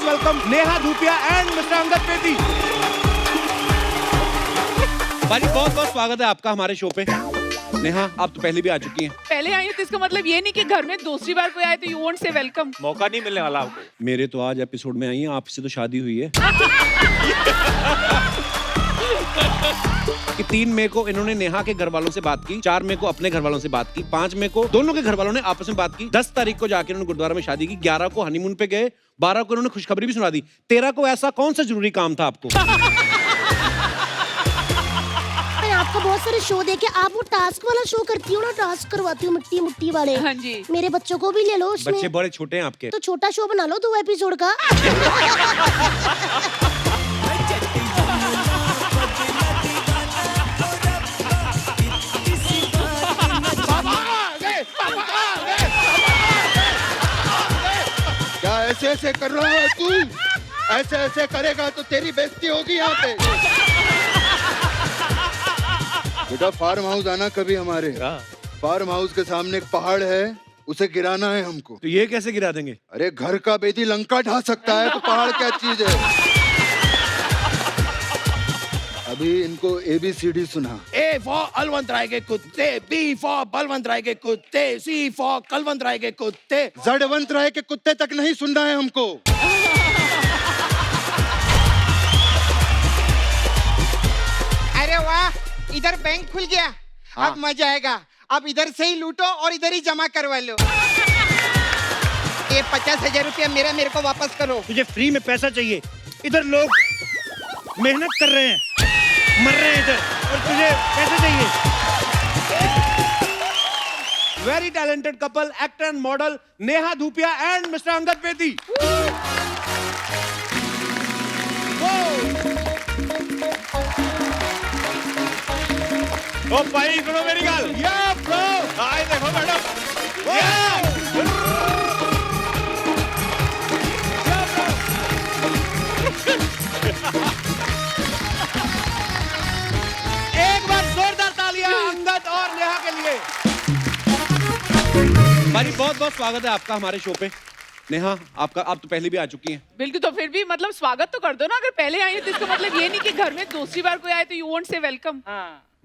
Welcome Neha Dhupia and mister Angad Bedi. भाजी बहुत बहुत स्वागत है आपका हमारे शो पे। नेहा आप तो पहले भी आ चुकी हैं। पहले आई तो इसका मतलब ये नहीं कि घर में दूसरी बार कोई आए तो यू वोंट से वेलकम। मौका नहीं मिलने वाला आपको। मेरे तो आज एपिसोड में आई हैं, आपसे तो शादी हुई है। कि 3 मई को इन्होंने नेहा के घर वालों से बात की, 4 मई को अपने घर वालों से बात की, 5 मई को दोनों के घर वालों ने आपस में बात की, 10 तारीख को जाके इन्होंने गुरुद्वारा में शादी की, 11 को हनीमून पे गए, 12 को इन्होंने खुशखबरी भी सुना दी, 13 को ऐसा कौन सा जरूरी काम था आपको? मैं आपका बहुत सारे शो देखे, आप वो टास्क वाला शो करती हो ना, टास्क करवाती हो मिट्टी मुट्टी वाले। हाँ जी। मेरे बच्चों को भी ले लो उसमें। बच्चे बड़े छोटे हैं आपके। तो छोटा शो बना लो 2 एपिसोड का। क्या ऐसे ऐसे कर रहा है तू? ऐसे ऐसे करेगा तो तेरी बेइज्जती होगी यहाँ पे। बेटा फार्म हाउस आना कभी हमारे। फार्म हाउस के सामने एक पहाड़ है, उसे गिराना है हमको। तो ये कैसे गिरा देंगे? अरे घर का बेदी लंका ढा सकता है तो पहाड़ क्या चीज है? अभी इनको ABCD सुना। A for अलवंत राय के कुत्ते, B for बलवंत राय के कुत्ते, C for कलवंत राय के कुत्ते। जड़वंत राय के कुत्ते तक नहीं सुनना है हमको। अरे वाह, इधर बैंक खुल गया। अब मजा आएगा। अब इधर से ही लूटो और इधर ही जमा करवा लो। ये 50,000 रुपया मेरे को वापस करो। तुझे फ्री में पैसा चाहिए? इधर लोग मेहनत कर रहे हैं, मर रहे हैं इधर, और तुझे पैसे चाहिए? Very talented couple, actor and model Neha Dhupia and mister Angad Bedi. ओ भाई सुनो मेरी गल। या ब्रो, हाय देखो मैडम। एक बार जोरदार तालियां अंगद और नेहा के लिए। भाई बहुत बहुत स्वागत है आपका हमारे शो पे। नेहा आपका, आप तो पहले भी आ चुकी हैं। बिल्कुल, तो फिर भी मतलब स्वागत तो कर दो ना। अगर पहले आई तो इसका मतलब ये नहीं कि घर में दूसरी बार कोई आए तो यू वोंट से वेलकम।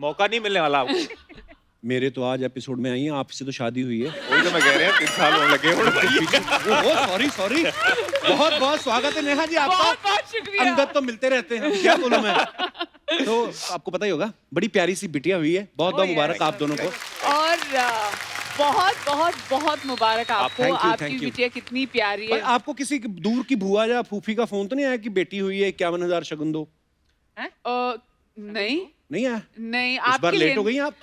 मौका नहीं मिलने वाला आपको। मेरे तो आज एपिसोड में आई हैं, आपसे तो शादी हुई है। वही तो मैं कह रहा हूं, 3 साल होने लगे ओह सॉरी बहुत बहुत स्वागत है नेहा जी आपका। बहुत बहुत शुक्रिया। अंगद तो मिलते रहते हैं, क्या बोलूं मैं। तो आपको पता ही होगा, बड़ी प्यारी सी बिटिया हुई है। बहुत बहुत मुबारक आप दोनों को। और बहुत बहुत बहुत मुबारक आपको। Thank you, आपकी thank you। बिटिया कितनी प्यारी भाई है। आपको किसी दूर की बुआ या फूफी का फोन तो नहीं आया कि बेटी हुई है, 51,000 शगुन दो? नहीं नहीं आया? नहीं, इस बार आपके लेट लिए हो गई आप।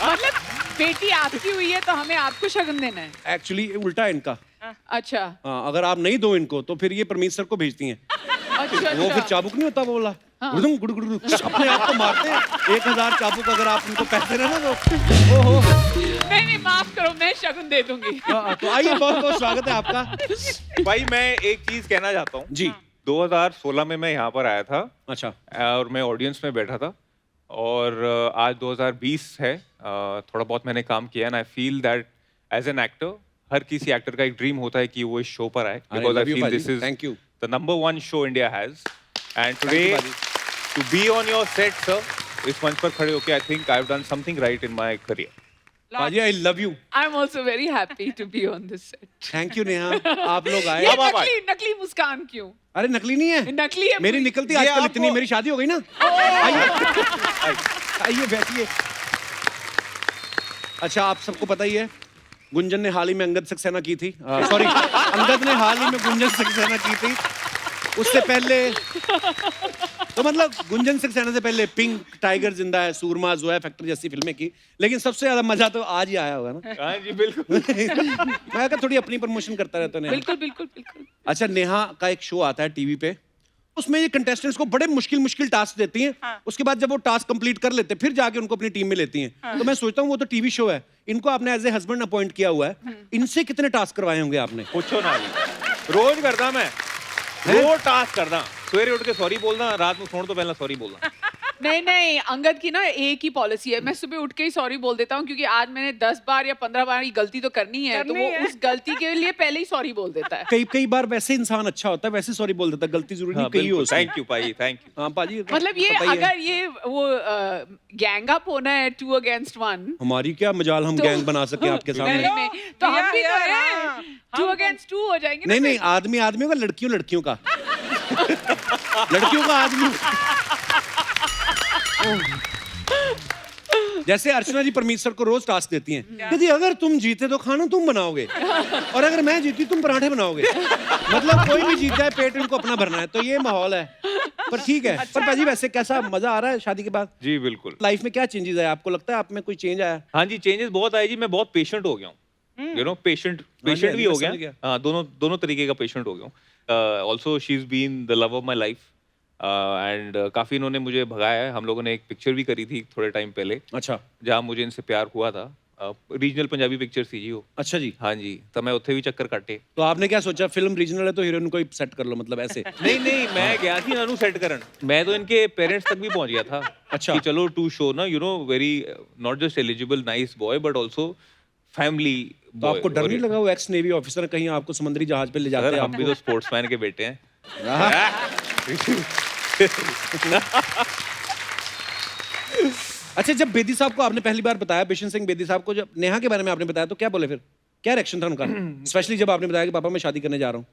मतलब बेटी आपकी हुई है तो हमें आपको शगन देना है। एक्चुअली उल्टा है इनका। अच्छा हाँ, अगर आप नहीं दो इनको तो फिर ये परमीत सर को भेजती हैं। अच्छा वो फिर चाबुक नहीं होता वो वाला, गुड़ुम गुड़ गुड़ अपने आप को मारते हैं। 1,000 चाबुक अगर आप उनको पैसे ना दो। ओहो नहीं, माफ करो, मैं शगुन दे दूंगी। तो आइए, बहुत बहुत स्वागत है आपका। भाई मैं एक चीज कहना चाहता हूँ जी। 2016 में मैं यहाँ पर आया था। अच्छा। और मैं ऑडियंस में बैठा था, और आज 2020 है। थोड़ा बहुत मैंने काम किया and I feel that as an actor, हर किसी एक्टर का एक ड्रीम होता है कि वो इस शो पर आए, because I feel this is thank you. the number 1 show India has, and today to be on your set, sir, इस मंच पर खड़े होके I think I've done something right in my career. बाजी I love you. I am also very happy to be on this set. Thank you Neha, आप लोग आए। ये अब आप नकली नकली मुस्कान क्यों? अरे नकली नहीं है, नकली है मेरी पूरी। निकलती ये आजकल आपको- इतनी। मेरी शादी हो गई ना। आइए आइए बैठिए। अच्छा, आप सबको पता ही है, गुंजन ने हाल ही में अंगद सक्सेना की थी। सॉरी, अंगद ने हाल ही में गुंजन सक्सेना की थी। उससे पहले तो मतलब गुंजन सक्सेना से पहले पिंक, टाइगर जिंदा है, सूरमा, जोया फैक्टर जैसी फिल्में की। लेकिन सबसे ज्यादा मजा तो आज ही आया होगा ना। हाँ जी बिल्कुल। मैं क्या थोड़ी अपनी प्रमोशन करता रहता हूँ। बिल्कुल बिल्कुल बिल्कुल। अच्छा, नेहा का एक शो आता है टीवी पे, उसमें ये कंटेस्टेंट्स को बड़े मुश्किल टास्क देती हैं। उसके बाद जब वो टास्क कंप्लीट कर लेते हैं, फिर जाके उनको अपनी टीम में लेती हैं। तो मैं सोचता हूँ वो तो टीवी शो है, इनको आपने एज ए हस्बैंड अपॉइंट किया हुआ है, इनसे कितने टास्क करवाए होंगे आपने? पूछो ना, रोज करदा मैं, रोज टास्क करदा। सवेरे उठ के सॉरी बोलना, रात में सोने तो पहले सॉरी बोलना। नहीं अंगद की ना एक ही पॉलिसी है, मैं सुबह उठ के ही सॉरी बोल देता हूँ, क्योंकि आज मैंने 10 बार या 15 बार ये गलती तो करनी है, तो वो उस गलती के लिए पहले ही सॉरी बोल देता है। कई बार वैसे इंसान अच्छा होता है, वैसे सॉरी बोल देता है, गलती जरूरी नहीं कहीं हो। थैंक यू भाई, थैंक यू। हाँ पाजी, मतलब ये पता ही है। अगर ये वो गैंग अप होना है 2 against 1 हमारी क्या मजाल हम तो- गैंग बना सके आपके सामने। नहीं, नहीं, तो हम भी तो हैं 2 against 2 हो जाएंगे ना। नहीं आदमियों का, लड़कियों का लड़कियों का आदमी। जैसे अर्चना जी परमीत सर को रोज टास्क देती हैं कि जी अगर तुम जीते तो खाना तुम बनाओगे, और अगर मैं जीती तुम पराठे बनाओगे। मतलब कोई भी जीत जाए, पेट उनको अपना भरना है, तो ये माहौल है। पर ठीक है। पर पाजी वैसे कैसा मजा आ रहा है शादी के बाद? जी बिल्कुल। लाइफ में क्या चेंजेस आए, आपको लगता है आप में कोई चेंज आया? हाँ जी, चेंजेस बहुत आए जी। मैं बहुत पेशेंट हो गया हूँ, यू नो, पेशेंट भी हाँ हो जी, मैं समझ गया। हाँ, दोनों तरीके का पेशेंट हो गया हूँ। Also she is been the love of my life, and काफी इन्होंने मुझे भगाया है। हम लोगों ने एक पिक्चर भी करी थी थोड़े टाइम पहले, अच्छा जहाँ मुझे इनसे प्यार हुआ था। रीजनल पंजाबी पिक्चर थी जी वो। अच्छा जी। हाँ जी, तो मैं उत्थे भी चक्कर काटे। तो आपने क्या सोचा, फिल्म रीजनल है तो हीरोइन को ही सेट कर लो, मतलब ऐसे? नहीं, मैं गया थी नानू सेट करन। मैं तो इनके पेरेंट्स तक भी पहुंच गया था। अच्छा। कि चलो टू शो ना, you know, very not just eligible nice boy but also family. तो आपको डर नहीं लगा वो एक्स नेवी ऑफिसर कहीं आपको समुद्री जहाज पे ले जाते सर, हैं? हम भी तो स्पोर्ट्समैन के बेटे हैं। अच्छा, जब बेदी साहब को आपने पहली बार बताया, बिशन सिंह बेदी साहब को जब नेहा के बारे में आपने बताया, तो क्या बोले फिर? क्या रिएक्शन था उनका? स्पेशली जब आपने बताया कि पापा मैं शादी करने जा रहा हूँ।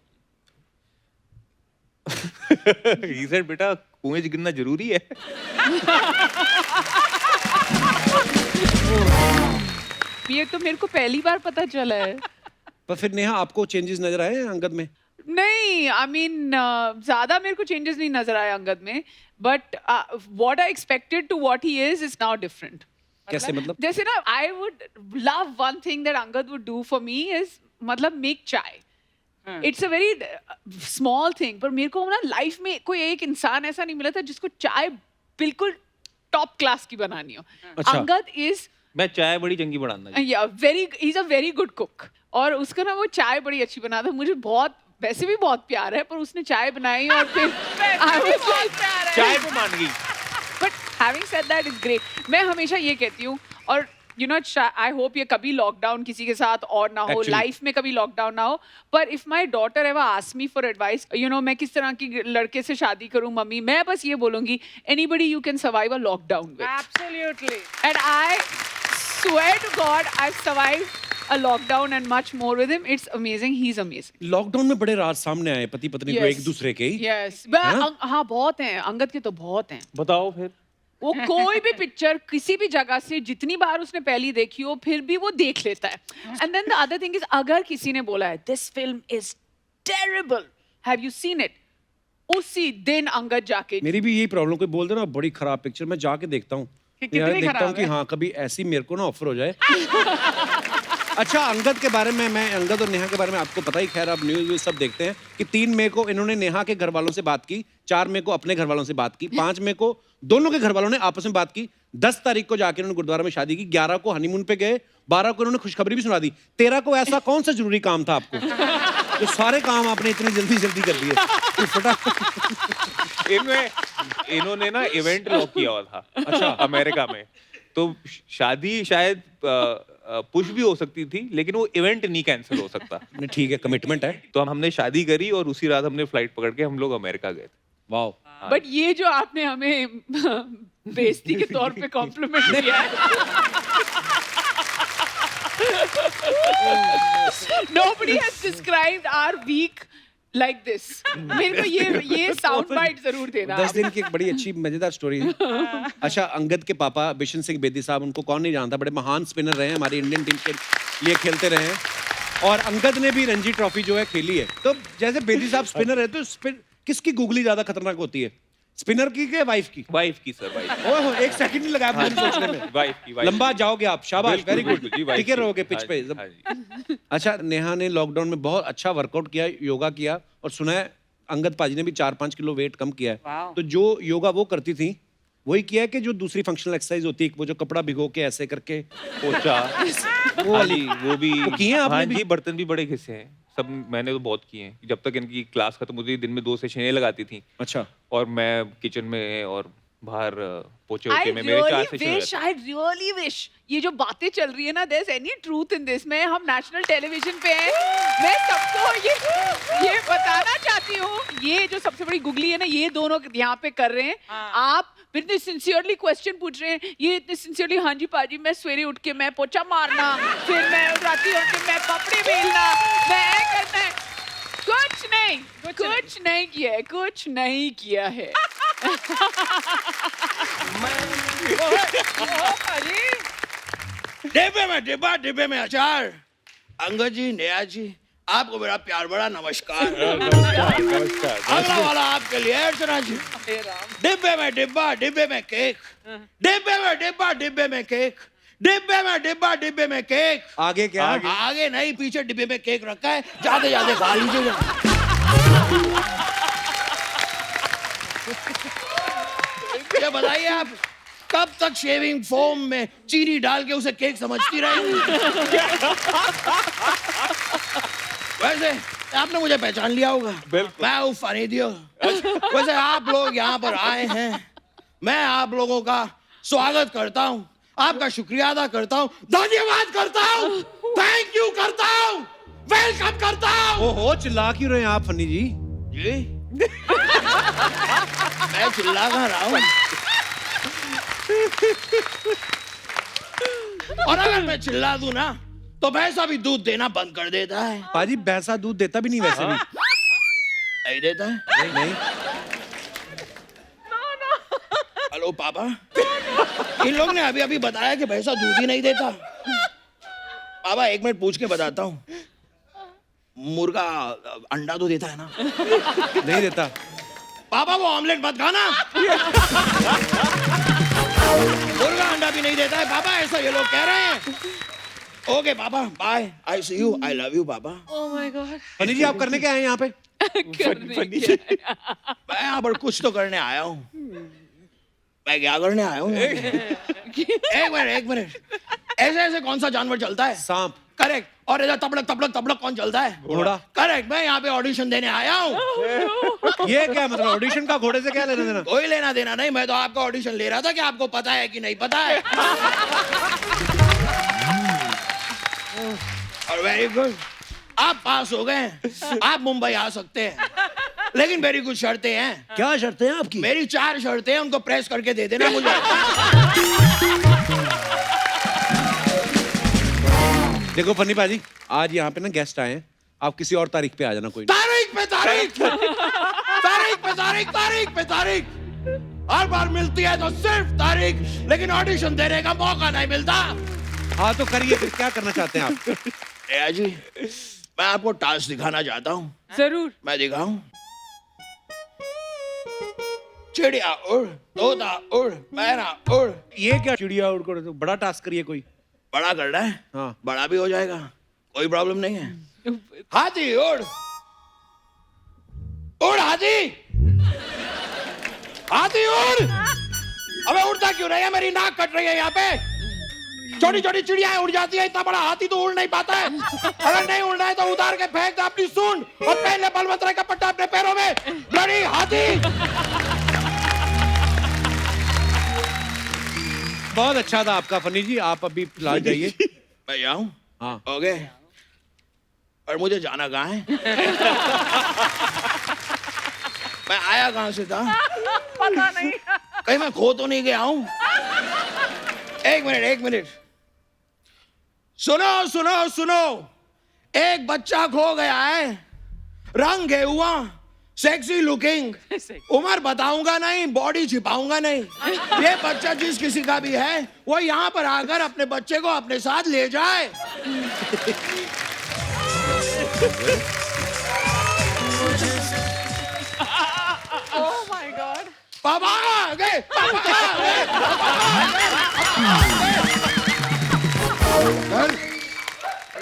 He said, बेटा कुएं से गिरना जरूरी है। ये तो मेरे को पहली बार पता चला है। पर फिर नेहा आपको चेंजेस नजर आए अंगद में? नहीं, आई मीन ज्यादा मेरे को चेंजेस नहीं नजर आए अंगद में, but what I expected to what he is now different. कैसे मतलब? जैसे ना, I would love one thing that Angad would do for me is मतलब make chai. It's a very small thing, पर मेरे को ना लाइफ में कोई एक इंसान ऐसा नहीं मिला था जिसको चाय बिल्कुल टॉप क्लास की बनानी हो। अच्छा। अंगद इज मैं चाय बड़ी चंगी बनाना जी। He is a very good cook, और उसका ना वो चाय बड़ी अच्छी बनाता। मुझे बहुत, वैसे भी बहुत प्यार है, पर उसने चाय बनाई और फिर चाय पे मान गई। But having said that is great. मैं हमेशा ये कहती हूँ, और यू नो आई होप ये कभी लॉकडाउन किसी के साथ और ना हो, Actually. लाइफ में कभी लॉकडाउन ना हो, पर if my daughter ever ask me for advice, you know मैं किस तरह की लड़के से शादी करूँ मम्मी, मैं बस ये बोलूंगी anybody you can survive a lockdown with. Absolutely. And I swear to God, I've survived a lockdown and much more with him. It's amazing. He's amazing. Lockdown में बड़े राज सामने आए पति पत्नी को, Yes. एक दूसरे के ही। Yes. हाँ? हाँ बहुत हैं, अंगद के तो बहुत हैं। बताओ फिर। वो कोई भी पिक्चर किसी भी जगह से जितनी बार उसने पहली देखी हो, फिर भी वो देख लेता है। And then the other thing is, अगर किसी ने बोला है this film is terrible, have you seen it, उसी दिन अंगद जाके मेरी भी यही प्रॉब्लम, कोई बोल दे ना बड़ी खराब पिक्चर, मैं जाके देखता हूँ। कितनी यार देखता हूँ खराब कि है? हाँ कभी ऐसी मेरे को ना ऑफर हो जाए। अच्छा, अंगद के बारे में, मैं अंगद और नेहा के बारे में आपको पता ही, खैर आप न्यूज़ सब देखते हैं कि 3 मई को इन्होंने नेहा के घर वालों से बात की, 4 मई को अपने घर वालों से बात की, 5 मई को दोनों के घर वालों ने आपस में बात की, 10 तारीख को जाके इन्होंने गुरुद्वारा में शादी की, 11 को हनीमून पे गए, 12 को इन्होंने खुशखबरी भी सुना दी, 13 को ऐसा कौन सा जरूरी काम था आपको जो सारे काम आपने इतनी जल्दी कर दिए? इन्होंने ना इवेंट लॉक किया हुआ था, अच्छा, अमेरिका में। तो शादी शायद पुश भी हो सकती थी, लेकिन वो इवेंट नहीं कैंसिल हो सकता। नहीं, ठीक है, कमिटमेंट है। तो हमने शादी करी और उसी रात हमने फ्लाइट पकड़ के हम लोग अमेरिका गए थे। वाओ। बट ये जो आपने हमें बेइज्जती के तौर पे कॉम्प्लीमेंट दिया है, nobody has described our week like this. मेरे को ये साउंड बाइट जरूर देना। 10 दिन की एक बड़ी अच्छी मजेदार स्टोरी है। अच्छा, अंगद के पापा बिशन सिंह बेदी साहब, उनको कौन नहीं जानता, बड़े महान स्पिनर रहे हैं, हमारी इंडियन टीम के लिए खेलते रहे हैं, और अंगद ने भी रणजी ट्रॉफी जो है खेली है। तो जैसे बेदी साहब स्पिनर है, तो स्पिन किसकी गूगली ज्यादा खतरनाक होती है, स्पिनर की के वाइफ की? वाइफ की सर, वाइफ। ओहो, एक सेकंड नहीं लगा आपको सोचने में। वाइफ की, लंबा जाओगे आप, शाबाश, वेरी गुड, जी, वाइफ टिके की। रहोगे पिच हाँ पे। जी, हाँ जी। अच्छा, नेहा ने लॉकडाउन में बहुत अच्छा वर्कआउट किया, योगा किया, और सुना है अंगद पाजी ने भी 4-5 किलो वेट कम किया है। Wow. तो जो योगा वो करती थी वही किया है कि जो दूसरी फंक्शनल एक्सरसाइज होती है, वो जो कपड़ा भिगो के ऐसे करके, पोचा, वो हाँ वाली जी, वो भी वो किए हैं आपने हाँ भी? जी, बर्तन भी बड़े घिसे हैं सब, मैंने तो बहुत किए हैं। जब तक इनकी क्लास खत्म होती थी, दिन में 2 सेशन ये लगाती थी, अच्छा, और मैं किचन में और बाहर पोचे I होके में मेरे 4 really सेशन हो wish, जाते I really wish ये जो बातें चल रही है ना, there's any truth in this. मैं हम नेशनल टेलीविजन पे हैं, मैं सबको ये बताना चाहती हूँ, ये जो सबसे बड़ी गुगली है ना, ये दोनों यहाँ पे कर रहे हैं. आप फिर इतने सिंसियरली क्वेश्चन पूछ रहे हैं, ये इतने सिंसियरली, हाँ जी पाजी मैं सवेरे उठ के मैं पोछा मारना, फिर मैं राती उठ के मैं कपड़े बेलना, मैं करना है. कुछ नहीं किया है, कुछ नहीं किया है. डिब्बे में अचार. अंगद जी, नेहा जी, आपको मेरा प्यार बड़ा नमस्कार. नमस्कार अगला वाला आपके लिए अर्चना जी. डिब्बे में डिब्बा, डिब्बे में केक. डिब्बे में डिब्बा, डिब्बे में केक. डिब्बे में डिब्बा, डिब्बे में केक. आगे क्या? आगे नहीं, पीछे डिब्बे में केक रखा है, जाते जाते खा लीजिएगा. ये बताइए आप कब तक शेविंग फोम में चीनी डाल के उसे केक समझती रहेंगी? वैसे आपने मुझे पहचान लिया होगा. मैं हूँ फनी दियो. वैसे आप लोग यहाँ पर आए हैं, मैं आप लोगों का स्वागत करता हूँ, आपका शुक्रिया अदा करता हूँ, धन्यवाद करता हूँ, थैंक यू करता हूँ, वेलकम करता हूँ. ओहो, चिल्ला क्यों रहे हैं आप फनी जी? जी मैं चिल्ला कहाँ रहा हूँ? और अगर मैं चिल्ला दूं ना तो भैंसा भी दूध देना बंद कर देता है. पाजी भैंसा दूध देता भी नहीं वैसे भी. नहीं देता है? नहीं. हेलो पापा, इन लोग ने अभी अभी बताया कि भैंसा दूध ही नहीं देता. पापा एक मिनट पूछ के बताता हूँ, मुर्गा अंडा तो देता है ना? नहीं देता. पापा वो ऑमलेट मत खाना. मुर्गा अंडा भी नहीं देता है पापा, ऐसा ये लोग कह रहे हैं. ओके पापा, bye, I see you, I love you पापा. Oh my God. फनी जी आप करने क्या आए यहाँ पे? मैं यहाँ पर कुछ तो करने आया हूँ. मैं क्या करने आया हूँ? एक मिनट. ऐसे ऐसे कौन सा जानवर चलता है? सांप. करेक्ट. और इधर तबड़क तबड़क तबड़क कौन चलता है? घोड़ा. करेक्ट. मैं यहाँ पे ऑडिशन देने आया हूँ. ये क्या मतलब, ऑडिशन का घोड़े से क्या लेना देना? कोई लेना देना नहीं, मैं तो आपका ऑडिशन ले रहा था कि आपको पता है कि नहीं पता है. और वेरी गुड, आप पास हो गए. आप मुंबई आ सकते हैं, लेकिन मेरी कुछ शर्तें हैं. क्या शर्तें हैं आपकी? मेरी 4 शर्तें हैं, उनको प्रेस करके दे देना मुझे. देखो फनी पाजी, आज यहाँ पे ना गेस्ट आए हैं, आप किसी और तारीख पे आ जाना. कोई तारीख पे तारीख, तारीख पे तारीख, तारीख पे तारीख. हर बार मिलती है तो सिर्फ तारीख, लेकिन ऑडिशन देने का मौका नहीं मिलता. हाँ तो करिए, फिर क्या करना चाहते हैं आप? नेहा जी, मैं आपको टास्क दिखाना चाहता हूँ. जरूर. मैं दिखाऊं? चिड़िया उड़, तोता उड़, मैना उड़. ये क्या चिड़िया उड़ कर? बड़ा टास्क करिए कोई. बड़ा करना है? हाँ. बड़ा भी हो जाएगा, कोई प्रॉब्लम नहीं है. हाथी उड़, उड़ हाथी, हाथी उड़. अबे उड़ता क्यों नहीं है? मेरी नाक कट रही है यहाँ पे. छोटी छोटी चिड़िया उड़ जाती है, इतना बड़ा हाथी तो उड़ नहीं पाता है. अगर नहीं उड़ना है तो उतार के फेंक दे अपनी सूंड और पहन ले बलवंत राय का पट्टा अपने पैरों में. बड़ी हाथी. बहुत अच्छा था आपका फनी जी, आप अभी फिलहाल जाइए. मैं जाऊं? हाँ. ओके. और मुझे जाना कहाँ है? मैं आया कहाँ से था? पता नहीं. कहीं मैं खो तो नहीं गया हूँ? एक मिनट. सुनो सुनो सुनो, एक बच्चा खो गया है, रंग है हुआ, सेक्सी लुकिंग. उम्र बताऊंगा नहीं, बॉडी छिपाऊंगा नहीं. ये बच्चा जिस किसी का भी है, वो यहाँ पर आकर अपने बच्चे को अपने साथ ले जाए. Oh my God. पापा आ गए, पापा आ गए,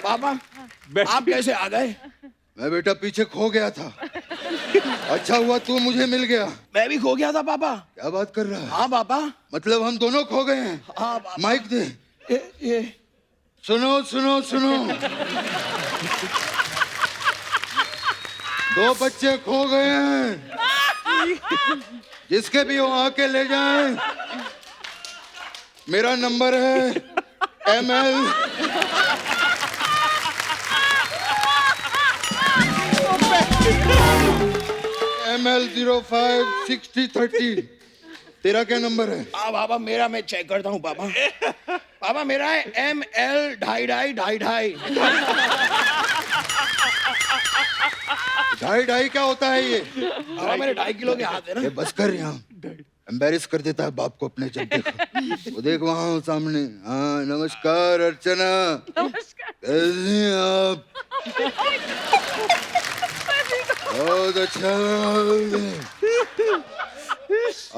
पापा आप कैसे आ गए? मैं बेटा पीछे खो गया था. अच्छा हुआ तू मुझे मिल गया. मैं भी खो गया था पापा. क्या बात कर रहा है? हाँ पापा. मतलब हम दोनों खो गए हैं. हाँ पापा. माइक दे. ये सुनो सुनो सुनो. 2 बच्चे खो गए हैं. जिसके भी हो आके ले जाएं। मेरा नंबर है ML ML056030। तेरा क्या नंबर है? हाँ बाबा, मेरा मैं चेक करता हूँ बाबा। बाबा मेरा है ML 2.5 ढाई क्या होता है ये? बाबा मेरे 2.5 किलो के हाथ है ना। ये बस कर यहाँ, एम्बेरस कर देता है बाप को अपने। जब देखो वो देख वहाँ सामने। हाँ नमस्कार अर्चना, कैसे हैं आप? बहुत अच्छा।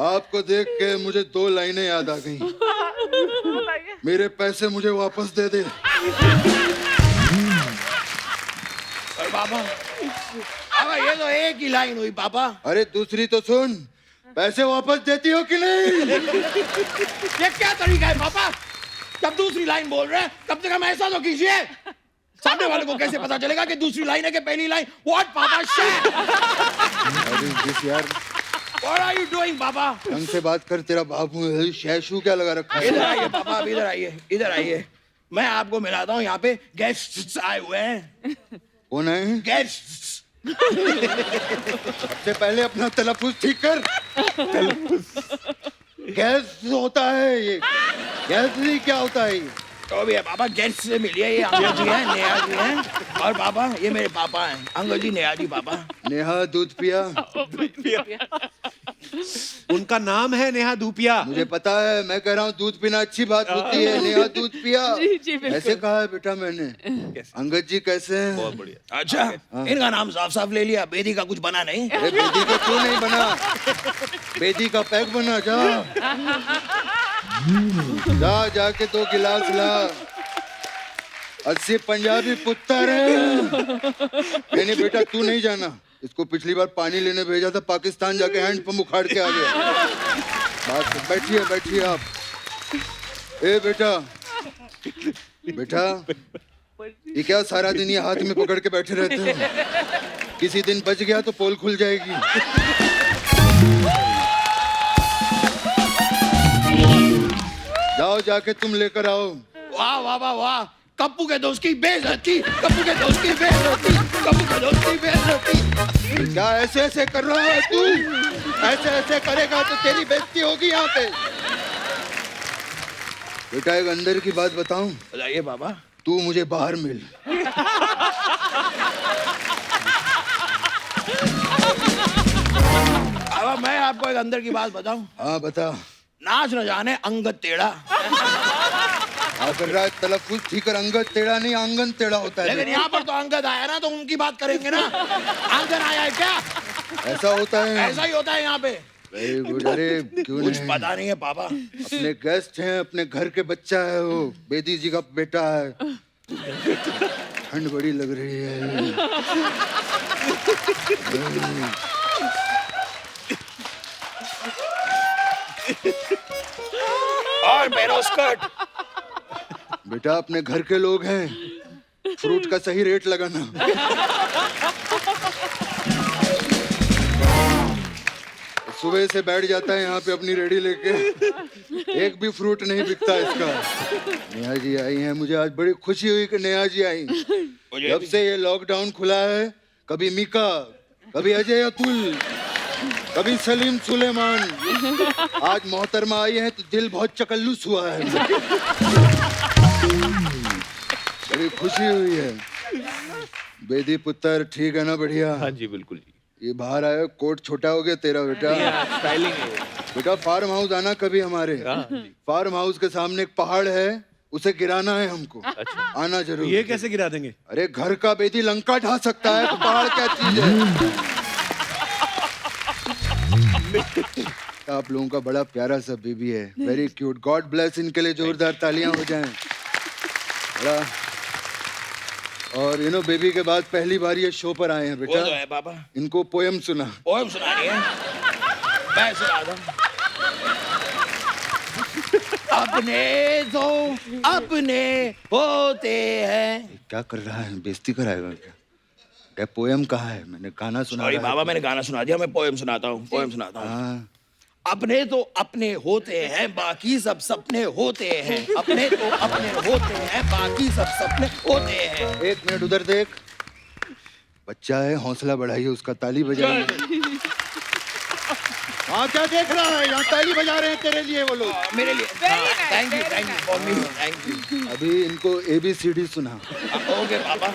आपको देख के मुझे 2 लाइनें याद आ गई। मेरे पैसे मुझे वापस दे दे। और बाबा ये तो एक ही लाइन हुई पापा। अरे दूसरी तो सुन। पैसे वापस देती हो कि नहीं? ये क्या तरीका है पापा? जब दूसरी लाइन बोल रहे हैं कम से कम ऐसा तो कीजिए। सामने वाले को कैसे पता चलेगा कि दूसरी लाइन है कि पहली लाइन? What पापा shit? यार What are you doing पापा? ढंग से बात कर, तेरा बाबू शैशू क्या लगा रखा है? इधर आइए पापा, अब इधर आइए, इधर आइए। मैं आपको मिलाता हूँ, यहाँ पे गेस्ट्स आए हुए हैं। कौन है? गेस्ट्स। सबसे पहले अपना तलफ्फुज ठीक कर। गैस होता है ये, गैस नहीं क्या होता है ये? तो भी है पापा, गेस्ट से मिलिए। ये अंकल जी हैं, नेहा जी हैं, और पापा ये मेरे पापा हैं, अंकल जी नेहा जी पापा। नेहा दूध पिया। उनका नाम है नेहा धूपिया। मुझे पता है, मैं कह रहा हूँ दूध पीना अच्छी बात होती है। नेहा दूध पिया ऐसे कहा है बेटा मैंने। अंगद जी कैसे हैं? बहुत बढ़िया। अच्छा, इनका नाम साफ साफ ले लिया। बेदी का कुछ बना नहीं? अरे बेदी का क्यों नहीं बना? बेदी का पैक बना। जाके 2 गिलास ला। 80 पंजाबी पुत्तर है। नहीं बेटा तू नहीं जाना। इसको पिछली बार पानी लेने भेजा था, पाकिस्तान जाके हैंडपंप उखाड़ के आ गया। बैठिए आप। ए बेटा ये क्या सारा दिन ये हाथ में पकड़ के बैठे रहते हो? किसी दिन बच गया तो पोल खुल जाएगी। जाओ जाके तुम लेकर आओ। वाह वाह वाह वाह, कप्पू के दोस्त की बेइज्जती, कप्पू के दोस्त की बेइज्जती, कप्पू के दोस्त की बेइज्जती। क्या ऐसे कर रहा है तू? ऐसे करेगा तो तेरी बेइज्जती होगी यहाँ पे। बेटा एक अंदर की बात बताऊं? बताइए बाबा। तू मुझे बाहर मिल। बाबा मैं आपको एक अंदर की बात बताऊं? हाँ बता। नाच न जाने अंगद टेढ़ा। कर रहा है तलफ्फुज ठीक कर। अंगद टेढ़ा नहीं, आंगन टेढ़ा होता है। लेकिन यहाँ पर तो अंगद आया ना, तो उनकी बात करेंगे ना। आंगन आया है क्या? ऐसा होता है। ऐसा ही होता है यहाँ पे। Very good. अरे क्यों कुछ नहीं? पता नहीं है पापा। अपने गेस्ट हैं, अपने घर के बच्चा है वो, बेदी जी का बेटा है। ठंड बड़ी लग रही है। और मेरो स्कर्ट। बेटा अपने घर के लोग हैं, फ्रूट का सही रेट लगाना। सुबह से बैठ जाता है यहाँ पे अपनी रेडी लेके, एक भी फ्रूट नहीं बिकता इसका। नेहा जी आई हैं, मुझे आज बड़ी खुशी हुई कि नेहा जी आई। जब से ये लॉकडाउन खुला है, कभी मीका, कभी अजय अतुल, कभी सलीम सुलेमान, आज मोहतरमा आई है तो दिल बहुत चकल्लुस हुआ है। बड़ी खुशी हुई है। बेदी पुत्र ठीक है ना? बढ़िया। हाँ जी बिल्कुल जी। ये बाहर आया, कोट छोटा हो गया तेरा बेटा। स्टाइलिंग है। बेटा फार्म हाउस आना कभी हमारे। फार्म हाउस के सामने एक पहाड़ है, उसे गिराना है हमको। अच्छा। आना जरूर। ये कैसे गिरा देंगे? अरे घर का बेदी लंका ढा सकता है तो पहाड़ क्या चीज है? आप लोगों का बड़ा प्यारा सा बेबी है, वेरी क्यूट। गॉड ब्लेस इनके लिए जोरदार तालियां हो जाएं। बड़ा। और यू नो बेबी के बाद पहली बार ये शो पर आए हैं बेटा। वो तो है पापा। इनको पोयम सुना। पोएम सुनानी है? मैं सुना दूं। अपने तो अपने होते हैं। क्या कर रहा है? बेइज्जती कराएगा क्या? ये पोएम कहाँ है? मैंने गाना सुना सॉरी रहा है। बाबा, मैंने गाना सुना दिया, मैं पोएम सुनाता हूँ, पोएम सुनाता हूँ। हाँ। अपने तो अपने होते हैं, बाकी सब सपने होते हैं। अपने तो अपने होते हैं, बाकी सब सपने होते हैं। एक मिनट उधर देख, बच्चा है, हौसला बढ़ाइए उसका, ताली बजाइए। हाँ क्या देख रहा है? यहाँ ताली बजा रहे हैं तेरे लिए वो लोग। मेरे लिए Very nice, thank you very for me, thank you. अभी इनको ABCD सुना। ओके पापा।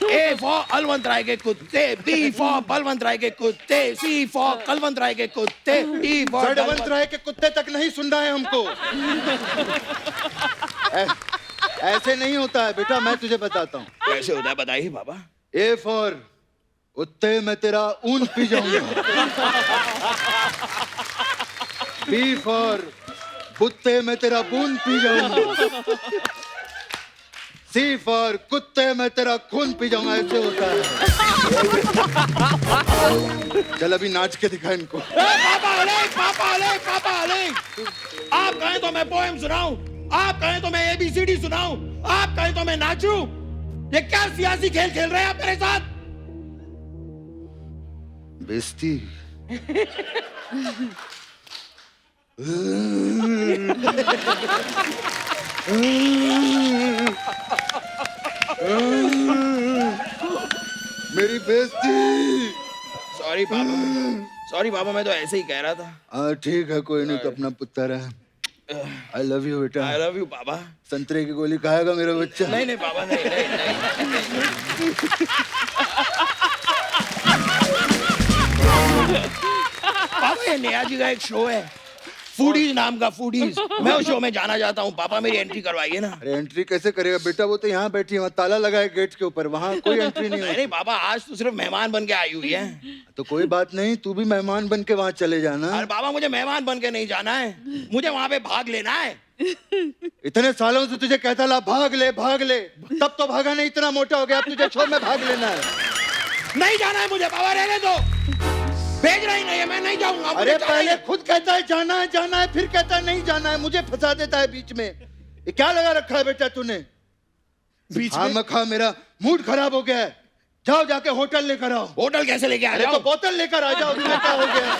A फॉर अलवंत राय के कुत्ते, B फॉर बलवंत राय के कुत्ते, C फॉर कलवंत राय के कुत्ते, D फॉर जड़वंत राय के कुत्ते तक नहीं सुन रहा है हमको। ऐसे नहीं होता है बेटा, मैं तुझे बताता हूँ। कैसे होता है बताइए पापा। A फॉर कुत्ते मैं तेरा ऊन पी जाऊंगा। B फॉर कुत्ते मैं तेरा बून पी जाऊंगा। C फॉर कुत्ते मैं तेरा खून पी जाऊंगा। ऐसे होता है। चल अभी नाच के दिखा इनको। पापा अलग, पापा अलग, पापा अलग। आप कहें तो मैं पोएम सुनाऊं, आप कहें तो मैं ABCD सुनाऊं, आप कहें तो मैं नाचूं। ये क्या सियासी खेल खेल रहे हैं आप मेरे साथ? बेइज्जती। मेरी बेइज्जती। सॉरी पापा, सॉरी पापा, मैं तो ऐसे ही कह रहा था। हाँ ठीक है, कोई नहीं, तो अपना पुत्र है। आई लव यू बेटा। आई लव यू पापा। संतरे की गोली खाएगा मेरा बच्चा? नहीं नहीं पापा, नहीं नहीं नहीं। पापा ये नया जी का एक शो है, फूडीज नाम का, फूडीज। मैं उस शो में जाना चाहता हूँ पापा, मेरी एंट्री करवाइए ना। अरे एंट्री कैसे करेगा बेटा? वो तो यहाँ बैठी है, वहाँ ताला लगा है गेट के ऊपर, वहाँ कोई एंट्री नहीं नहीं होती। नहीं पापा, आज तो सिर्फ मेहमान बन के आई हुई है। तो कोई बात नहीं, तू भी मेहमान बन के वहाँ चले जाना। अरे पापा मुझे मेहमान बन के नहीं जाना है, मुझे वहाँ पे भाग लेना है। इतने सालों से तुझे कहता ला भाग ले भाग ले, तब तो भागा नहीं, इतना मोटा हो गया, अब तुझे शो में भाग लेना है। नहीं जाना है मुझे पापा, रहने दो। भेज रही नहीं है, मैं नहीं जाऊंगा। अरे पहले खुद कहता है जाना है, फिर कहता है नहीं जाना है, मुझे फंसा देता है बीच में। ये क्या लगा रखा है बेटा तूने? बीच हाँ में मखा, मेरा मूड खराब हो गया है। जाओ जाके होटल लेकर आओ। होटल कैसे लेके आ अरे जाऊं? तो बोतल लेकर आ जाओ, तुम्हें क्या हो गया?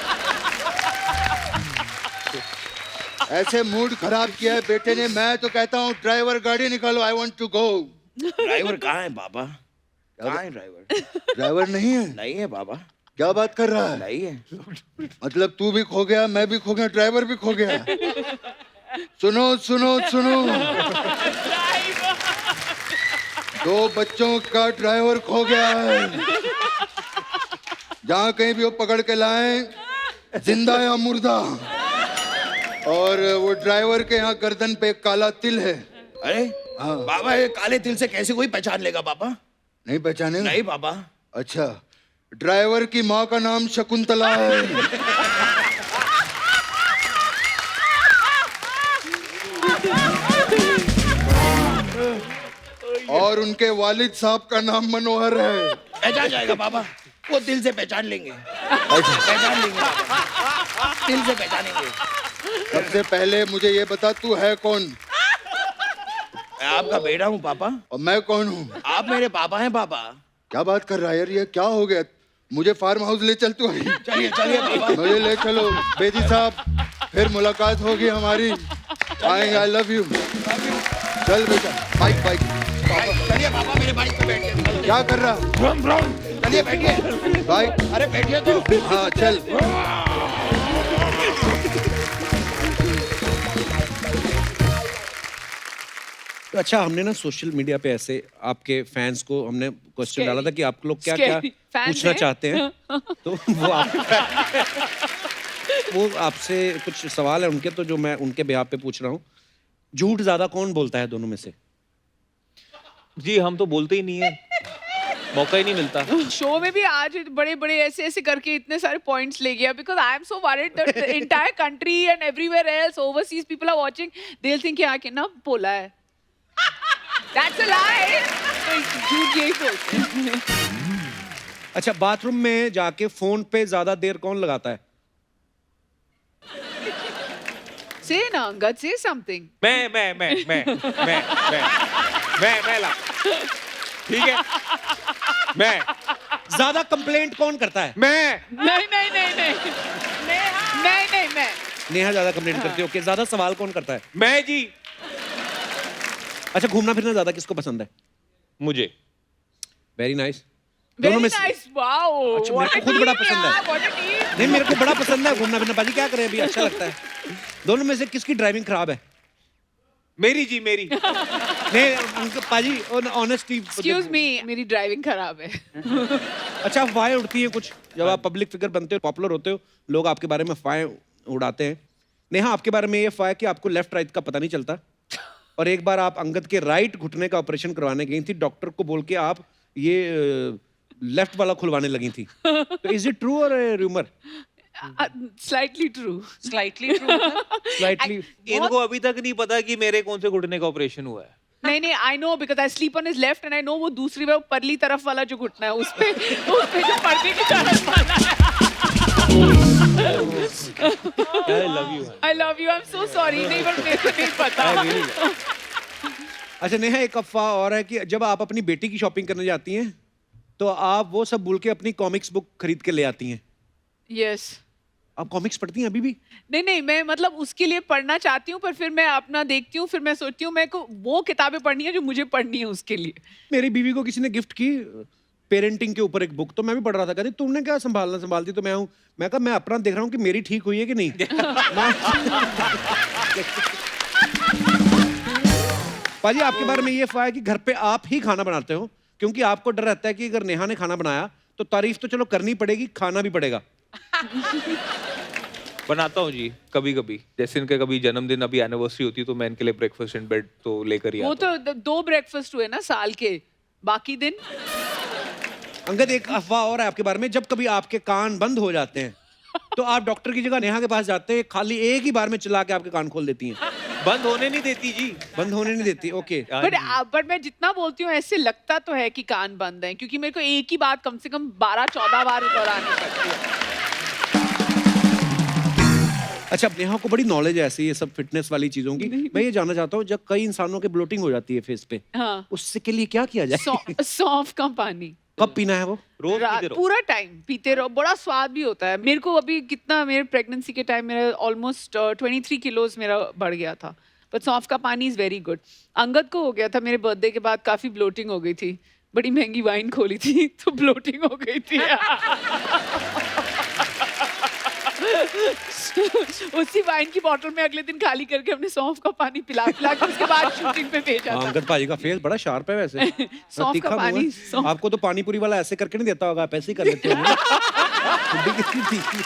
ऐसे मूड खराब किया है बेटे ने। मैं तो कहता हूँ ड्राइवर गाड़ी निकालो, I want to go. Driver कहाँ है पापा? कहाँ है ड्राइवर? ड्राइवर नहीं है? नहीं है पापा, क्या बात कर रहा है? नहीं है। मतलब तू भी खो गया, मैं भी खो गया, ड्राइवर भी खो गया। सुनो सुनो सुनो, 2 बच्चों का ड्राइवर खो गया है। जहाँ कहीं भी वो पकड़ के लाए, जिंदा या मुर्दा। और वो ड्राइवर के यहाँ गर्दन पे एक काला तिल है। अरे हाँ। पापा, ये काले तिल से कैसे कोई पहचान लेगा पापा? नहीं पहचाने? नहीं पापा। अच्छा, ड्राइवर की माँ का नाम शकुंतला है। और उनके वालिद साहब का नाम मनोहर है। पहचान जाएगा पापा, वो दिल से पहचान लेंगे। पहचान लेंगे पापा, दिल से पहचानेंगे। सबसे पहले मुझे ये बता, तू है कौन? मैं आपका बेटा हूँ पापा। और मैं कौन हूँ? आप मेरे पापा हैं पापा। क्या बात कर रहा है यार, ये क्या हो गया? मुझे फार्म हाउस ले चल तू अभी। चलिए चलिए पापा। मुझे ले चलो बेदी साहब, फिर मुलाकात होगी हमारी। आएंगे, आई लव यू। चल बेटा, बाइक बाइक। चलिए पापा, मेरे बाइक पे बैठ के। क्या कर रहा? ब्रम ब्रम। चलिए बैठिए। बाइक। अरे बैठिए तो। हाँ चल। अच्छा, हमने ना सोशल मीडिया पे ऐसे आपके फैंस को हमने क्वेश्चन डाला था कि आप लोग क्या क्या Scary. Fans पूछना हैं? चाहते हैं। तो वो आपसे कुछ सवाल है उनके, तो जो मैं उनके बिहाफ पे पूछ रहा हूँ। झूठ ज्यादा कौन बोलता है दोनों में से? जी हम तो बोलते ही नहीं है, मौका ही नहीं मिलता। शो में भी आज बड़े बड़े ऐसे ऐसे करके इतने सारे पॉइंट्स ले गया, because I am so worried that the entire country and everywhere else overseas people are watching, they will think कि ना बोला है। That's a lie. झूठ यही बोलते हैं। अच्छा, बाथरूम में जाके फोन पे ज्यादा देर कौन लगाता है? Say ना अंगद, say something. मैं ला, ठीक है। मैं ज्यादा कंप्लेंट कौन करता है? मैं नहीं नहीं नहीं नहीं नहीं मैं नेहा ज्यादा कंप्लेंट करती है। ओके, ज्यादा सवाल कौन करता है? मैं जी। अच्छा, घूमना फिरना ज्यादा किसको पसंद है? मुझे। Very nice. वेरी दोनों में से- नाइस, वाओ। अच्छा, मेरे को खुद बड़ा पसंद है। नहीं, मेरे को बड़ा पसंद है घूमना फिरना। पाजी क्या करें अभी, अच्छा लगता है। दोनों में से किसकी ड्राइविंग खराब है? मेरी जी, मेरी। नहीं पाजी, ऑनेस्टी। एक्सक्यूज मी, मेरी ड्राइविंग खराब है। अच्छा, अफवाहें उड़ती हैं कुछ जब आप पब्लिक फिगर बनते हो, पॉपुलर होते हो, लोग आपके बारे में अफवाहें उड़ाते हैं। नेहा, आपके बारे में ये अफवाह है कि आपको लेफ्ट राइट का पता नहीं चलता, और एक बार आप अंगद के राइट घुटने का ऑपरेशन करवाने गई थी, डॉक्टर को बोल के आप ये लेफ्ट वाला खुलवाने लगी थी। तो इज इट ट्रू और rumour? Slightly true. Slightly true मतलब स्लाइटली। इनको अभी तक नहीं पता कि मेरे कौन से घुटने का ऑपरेशन हुआ है। नहीं नहीं, I know because I sleep on his left and I know वो दूसरी वो परली तरफ वाला जो घुटना है उस पे जो पर्दे की तरफ वाला है। आई love you, I am so sorry. नहीं, पर मेरे को नहीं पता। अच्छा नेहा, एक अफवाह और है कि जब आप अपनी बेटी की शॉपिंग करने जाती हैं तो आप वो सब भूल के अपनी कॉमिक्स बुक खरीद के ले आती हैं। यस। आप कॉमिक्स पढ़ती हैं अभी भी? नहीं नहीं, मैं मतलब उसके लिए पढ़ना चाहती हूँ, पर फिर मैं अपना देखती हूँ, फिर मैं सोचती हूँ मेरे को वो किताबें पढ़नी है जो मुझे पढ़नी है उसके लिए। मेरी बीवी को किसी ने गिफ्ट की पेरेंटिंग के ऊपर एक बुक, तो मैं भी पढ़ रहा था। कहती तुमने क्या संभालती? तो मैं हूँ, मैं कहा मैं अपना देख रहा हूँ कि मेरी ठीक हुई है कि नहीं। पाजी, आपके बारे में ये अफवाह है कि घर पे आप ही खाना बनाते हो, क्योंकि आपको डर रहता है कि अगर नेहा ने खाना बनाया तो तारीफ तो चलो करनी पड़ेगी, खाना भी पड़ेगा। बनाता हूँ जी, कभी कभी। जैसे इनके कभी जन्मदिन, अभी एनिवर्सरी होती है तो मैं इनके लिए ब्रेकफास्ट इन बेड तो लेकर ही वो आता तो 2 ब्रेकफास्ट हुए ना साल के, बाकी दिन। अंगद, एक अफवाह और है आपके बारे में, जब कभी आपके कान बंद हो जाते हैं तो आप डॉक्टर की जगह नेहा के पास जाते हैं, खाली एक ही बार में चला के आपके कान खोल देती हैं। हूँ। बंद होने नहीं देती जी। बंद होने नहीं देती। ओके। बट मैं जितना बोलती हूँ ऐसे लगता तो है कि कान बंद है, क्योंकि मेरे को एक ही बात कम से कम 12-14 बार दोहरानी पड़ती है। अच्छा, नेहा को बड़ी नॉलेज है ऐसी ये सब फिटनेस वाली चीजों की। मैं ये जानना चाहता हूँ, जब कई इंसानों के ब्लोटिंग हो जाती है फेस पे, हाँ। उससे के लिए क्या किया जाए? सौंफ का पानी कब पीना है वो? रोज पीते रहो। पूरा टाइम पीते रहो, बड़ा स्वाद भी होता है। मेरे को अभी कितना, मेरे प्रेगनेंसी के टाइम मेरा ऑलमोस्ट 23 किलोज मेरा बढ़ गया था, बट सौंफ का पानी इज वेरी गुड। अंगद को हो गया था मेरे बर्थडे के बाद, काफी ब्लोटिंग हो गई थी, बड़ी महंगी वाइन खोली थी तो ब्लोटिंग हो गई थी। उसी वाइन की बोतल में अगले दिन खाली करके हमने सौंफ का पानी पिला पिला के उसके बाद शूटिंग पे भेजा था। अंगद भाजी का फेस बड़ा शार्प है वैसे। सौंफ तीखा का मुंह है। पानी, सौंफ। आपको तो पानी पूरी वाला ऐसे करके नहीं देता होगा, आप ऐसे ही कर लेते होंगे। खुड्डी कितनी तीखी।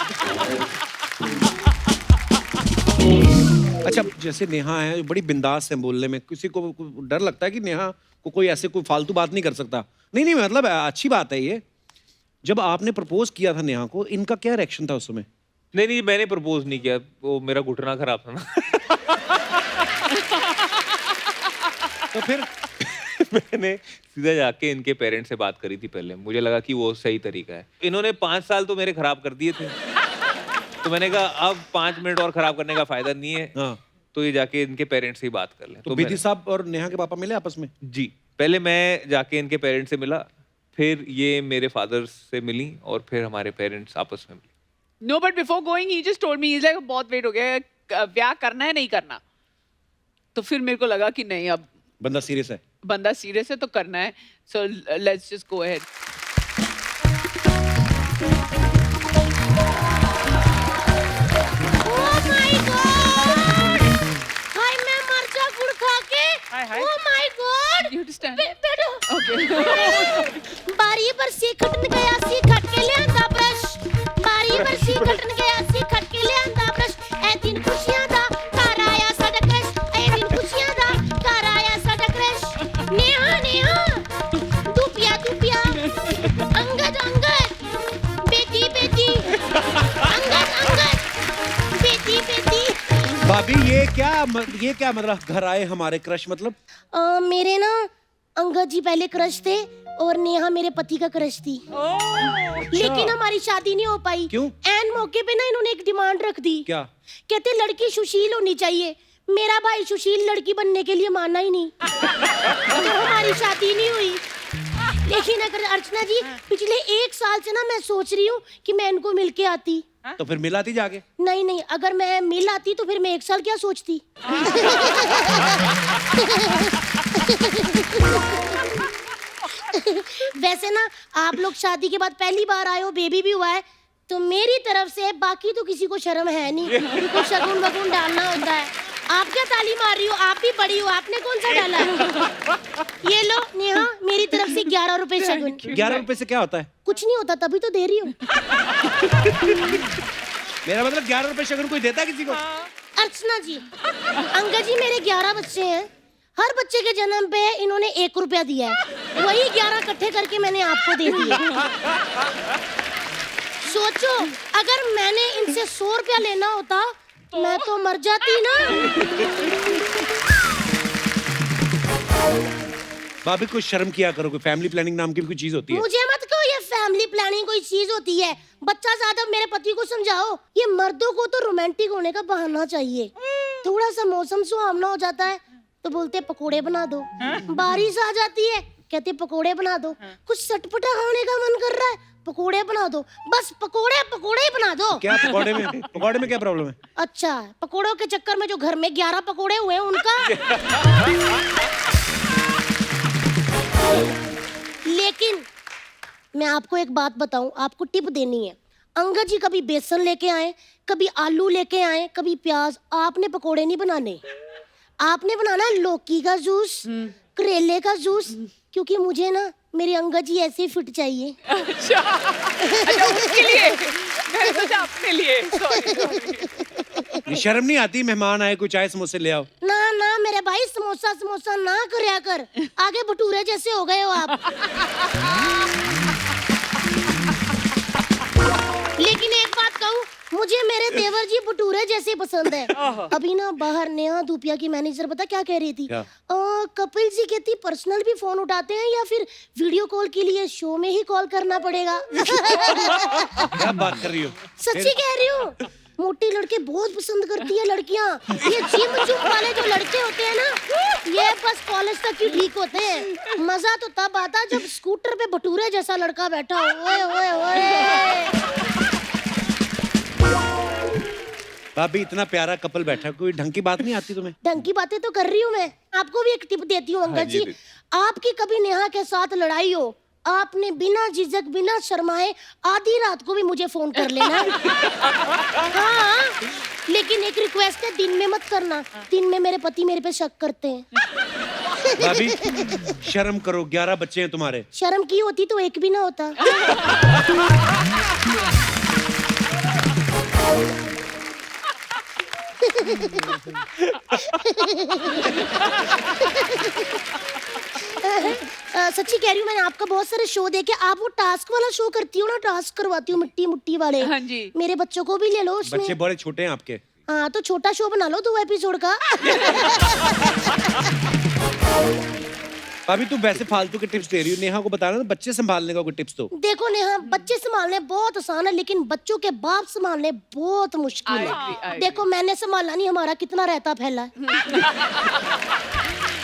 अच्छा, जैसे नेहा है बड़ी बिंदास है बोलने में, किसी को डर लगता है कि नेहा को कोई ऐसे कोई फालतू बात नहीं कर सकता। नहीं नहीं, मतलब अच्छी बात है ये। जब आपने प्रपोज किया था नेहा को, इनका क्या रिएक्शन था उस समय? नहीं, मैंने प्रपोज नहीं किया, वो मेरा घुटना खराब था ना। तो फिर मैंने सीधा जाके इनके पेरेंट्स से बात करी थी पहले, मुझे लगा कि वो सही तरीका है। इन्होंने 5 साल तो मेरे खराब कर दिए थे, तो मैंने कहा अब 5 मिनट और खराब करने का फायदा नहीं है। हाँ। तो ये जाके इनके पेरेंट्स से ही बात कर लें। तो विधि साहब और नेहा के पापा मिले आपस में? जी, पहले मैं जाके इनके पेरेंट्स से मिला, फिर ये मेरे फादर से मिली, और फिर हमारे पेरेंट्स आपस में मिले। No, but before going, he just told me, he's like, बहुत वेट हो गया, ब्याह करना है नहीं करना? तो फिर मेरे को लगा कि नहीं, अब बंदा सीरियस है। बंदा सीरियस है तो करना है, so let's just go ahead. Oh my God! हाय, मैं मर जा गुड़ खा के। Oh my God! You have to stand. बैठो। Okay. बारी पर सी खटन गया, सी खट के ले आंदा ब्रश। बारी पर सी खटन गया, सी खट के ले आंदा ब्रश। ए दिन खुशियां दा घर आया साडा क्रश, ए दिन खुशियां दा घर आया साडा क्रश। नेहा नेहा, दुपिया दुपिया, अंगद अंगद, बेटी बेटी, अंगद अंगद, बेटी बेटी। भाभी, ये क्या मतलब घर आए हमारे क्रश मतलब? मेरे ना अंगद जी पहले क्रश थे और नेहा मेरे पति का क्रश थी। लेकिन हमारी शादी नहीं हो पाई। क्यों? एन मौके पे ना इन्होंने एक डिमांड रख दी। क्या? कहते लड़की सुशील होनी चाहिए। मेरा भाई सुशील लड़की बनने के लिए माना ही नहीं। तो हमारी शादी नहीं हुई। लेकिन अगर अर्चना जी पिछले 1 साल से ना मैं सोच रही हूँ कि मैं इनको मिल के आती। तो फिर मिलाती जाके। नहीं नहीं, अगर मैं मिल आती तो फिर मैं 1 साल क्या सोचती। वैसे ना आप लोग शादी के बाद पहली बार आए हो, बेबी भी हुआ है, तो मेरी तरफ से, बाकी तो किसी को शर्म है नहीं, कुछ शगुन वगुन डालना होता है। आप क्या ताली मार रही हो, आप भी बड़ी हो, आपने कौन सा डाला है? ये लो नेहा, मेरी तरफ से 11 रुपए शगुन। 11 रुपए से क्या होता है? कुछ नहीं होता, तभी तो दे रही हूँ। मेरा मतलब 11 रुपए शगुन कोई देता है किसी को? अर्चना जी, अंकल जी मेरे 11 बच्चे हैं, हर बच्चे के जन्म पे इन्होंने 1 रुपया दिया है, वही 11 इकट्ठे करके मैंने आपको दे दिया। सोचो अगर मैंने इनसे 100 रुपया लेना होता तो मैं तो मर जाती ना। भाभी कुछ शर्म किया करो, कोई फैमिली प्लानिंग नाम की भी कोई चीज होती है। मुझे मत कहो ये फैमिली प्लानिंग कोई चीज होती है। बच्चा ज्यादा मेरे पति को समझाओ, ये मर्दों को तो रोमांटिक होने का बहाना चाहिए। थोड़ा सा मौसम सुहावना हो जाता है तो बोलते पकोड़े बना दो, बारिश आ जाती है कहते पकोड़े बना दो, कुछ चटपटा खाने का मन कर रहा है पकोड़े बना दो, बस पकोड़े पकोड़े ही बना दो। क्या पकोड़े में क्या प्रॉब्लम है? अच्छा, पकोड़ों के चक्कर में जो घर में 11 पकोड़े हुए हैं उनका। लेकिन मैं आपको एक बात बताऊं, आपको टिप देनी है। अंगद जी कभी बेसन लेके आए, कभी आलू लेके आए, कभी प्याज, आपने पकोड़े नहीं बनाने, आपने बनाना लौकी का जूस, करेले का जूस, क्योंकि मुझे ना मेरे अंगद जी ऐसे फिट चाहिए। अच्छा, अच्छा उसके लिए, मैंने सोचा अपने लिए। Sorry. शर्म नहीं आती? मेहमान आए, कुछ चाय समोसे ले आओ। ना ना मेरे भाई, समोसा समोसा ना करया कर, आगे भटूरे जैसे हो गए हो आप। लेकिन एक बात कहूँ, मुझे मेरे देवर जी भटूरे जैसे पसंद है। अभी ना बाहर नेहा धूपिया की मैनेजर पता क्या कह रही थी? कपिल जी कहती पर्सनल भी फोन उठाते हैं या फिर वीडियो कॉल के लिए शो में ही कॉल करना पड़ेगा। क्या बात कर रही हो? सच्ची कह रही हूँ, मोटी लड़के बहुत पसंद करती है लड़कियाँ। ये जिम जुम वाले जो लड़के होते हैं ना, ये बस कॉलेज तक ही ठीक होते हैं। मजा तो तब आता जब स्कूटर पे भटूरे जैसा लड़का बैठा हो। ओए ओए ओए। भाभी इतना प्यारा कपल बैठा, कोई ढंग की बात नहीं आती तुम्हें? ढंग की बातें तो कर रही हूँ मैं। आपको भी एक टिप देती हूँ अंकल जी, आपकी कभी नेहा के साथ लड़ाई हो, आपने बिना झिझक बिना शर्माए आधी रात को भी मुझे फोन कर लेना। हाँ, लेकिन एक रिक्वेस्ट है, दिन में मत करना, दिन में मेरे पति मेरे पे शक करते हैं। भाभी शर्म करो, 11 बच्चे हैं तुम्हारे। शर्म की होती तो एक भी ना होता। सच्ची कह रही हूँ, मैंने आपका बहुत सारे शो देखे। आप वो टास्क वाला शो करती हो ना, टास्क करवाती हो मिट्टी मुट्टी वाले। हाँ जी। मेरे बच्चों को भी ले लो उसमें। बच्चे बड़े छोटे हैं आपके। हाँ तो छोटा शो बना लो 2 एपिसोड का। भाभी तू वैसे फालतू के टिप्स दे रही हो, नेहा को बताना ना बच्चे संभालने का कोई टिप्स तो। देखो नेहा, बच्चे संभालने बहुत आसान है, लेकिन बच्चों के बाप संभालने बहुत मुश्किल है। देखो मैंने संभाला नहीं, हमारा कितना रहता फैला है।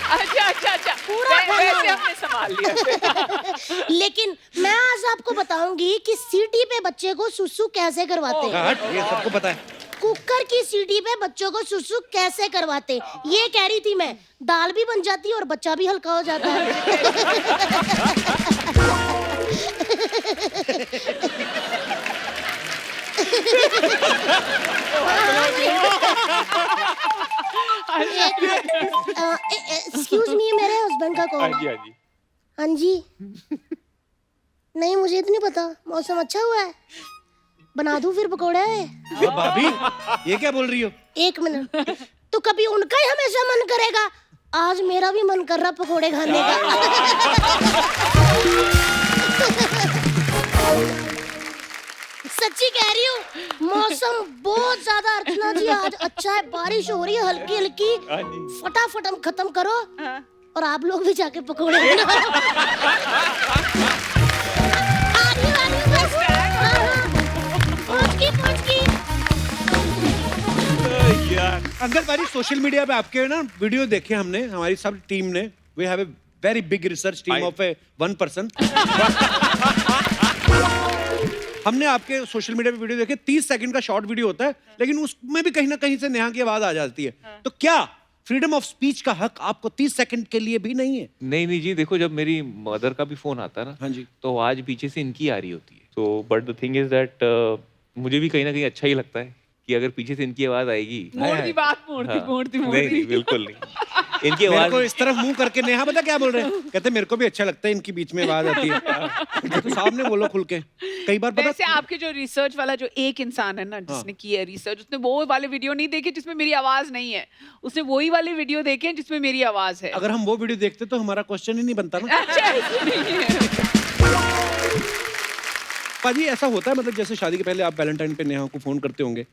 अच्छा अच्छा अच्छा, पूरा वैसे हमने संभाल लिया। लेकिन मैं आज आपको बताऊंगी कि सीटी पे बच्चे को सुसु कैसे करवाते हैं। हट, ये सबको पता है। कुकर की सीटी पे बच्चों को सुसु कैसे करवाते, ये कह रही थी मैं। दाल भी बन जाती है और बच्चा भी हल्का हो जाता है। एक्सक्यूज मी, मेरे हस्बैंड का कॉल। हाँ जी हाँ जी। हाँ जी। नहीं मुझे तो नहीं पता, मौसम अच्छा हुआ है, बना दूं फिर पकोड़े? भाभी ये क्या बोल रही हो? 1 मिनट, तो कभी उनका ही हमेशा मन करेगा, आज मेरा भी मन कर रहा पकोड़े खाने का। सच्ची कह रही हूँ, मौसम बहुत ज्यादा अर्चना जी आज अच्छा है, बारिश हो रही है हल्की हल्की। फटाफट हम खत्म करो और आप लोग भी जाके पकोड़े बनाओ। आ रही हूँ बस। पहुंच गई। अंकल भाई सोशल मीडिया पे आपके ना वीडियो देखे हमने, हमारी सब टीम ने। We have very big research team of a one person. हमने आपके सोशल मीडिया पे वीडियो देखे, 30 सेकंड का शॉर्ट वीडियो होता है, लेकिन उसमें भी कहीं ना कहीं से नेहा की आवाज आ जाती है. तो क्या फ्रीडम ऑफ स्पीच का हक आपको 30 सेकंड के लिए भी नहीं है? नहीं जी, देखो जब मेरी मदर का भी फोन आता है ना, हाँ जी. तो आवाज पीछे से इनकी आ रही होती है. तो but the thing is that मुझे भी कहीं ना कहीं अच्छा ही लगता है कि अगर पीछे से इनकी आवाज आएगी. मूर्ति बात मूर्ति हाँ. मूर्ति नहीं मूर्ति. बिल्कुल नहीं. इनकी मेरे आवाज को इस तरफ मुंह करके नेहा पता क्या बोल रहे हैं? कहते मेरे को भी अच्छा लगता है इनकी बीच में आवाज आती है. तो सामने बोलो खुल के. कई बार वैसे पता आपके जो रिसर्च वाला जो एक इंसान है ना जिसने की है रिसर्च, उसने वो वाले वीडियो नहीं देखे जिसमें मेरी आवाज नहीं है, उसने वही वाले वीडियो देखे हैं जिसमें मेरी आवाज है. अगर हम वो वीडियो देखते तो हमारा क्वेश्चन ही नहीं बनता ना. अच्छा ऐसे नहीं है. पाजी ऐसा होता है, मतलब जैसे शादी के पहले आप वैलेंटाइन पे नेहा को फोन करते होंगे,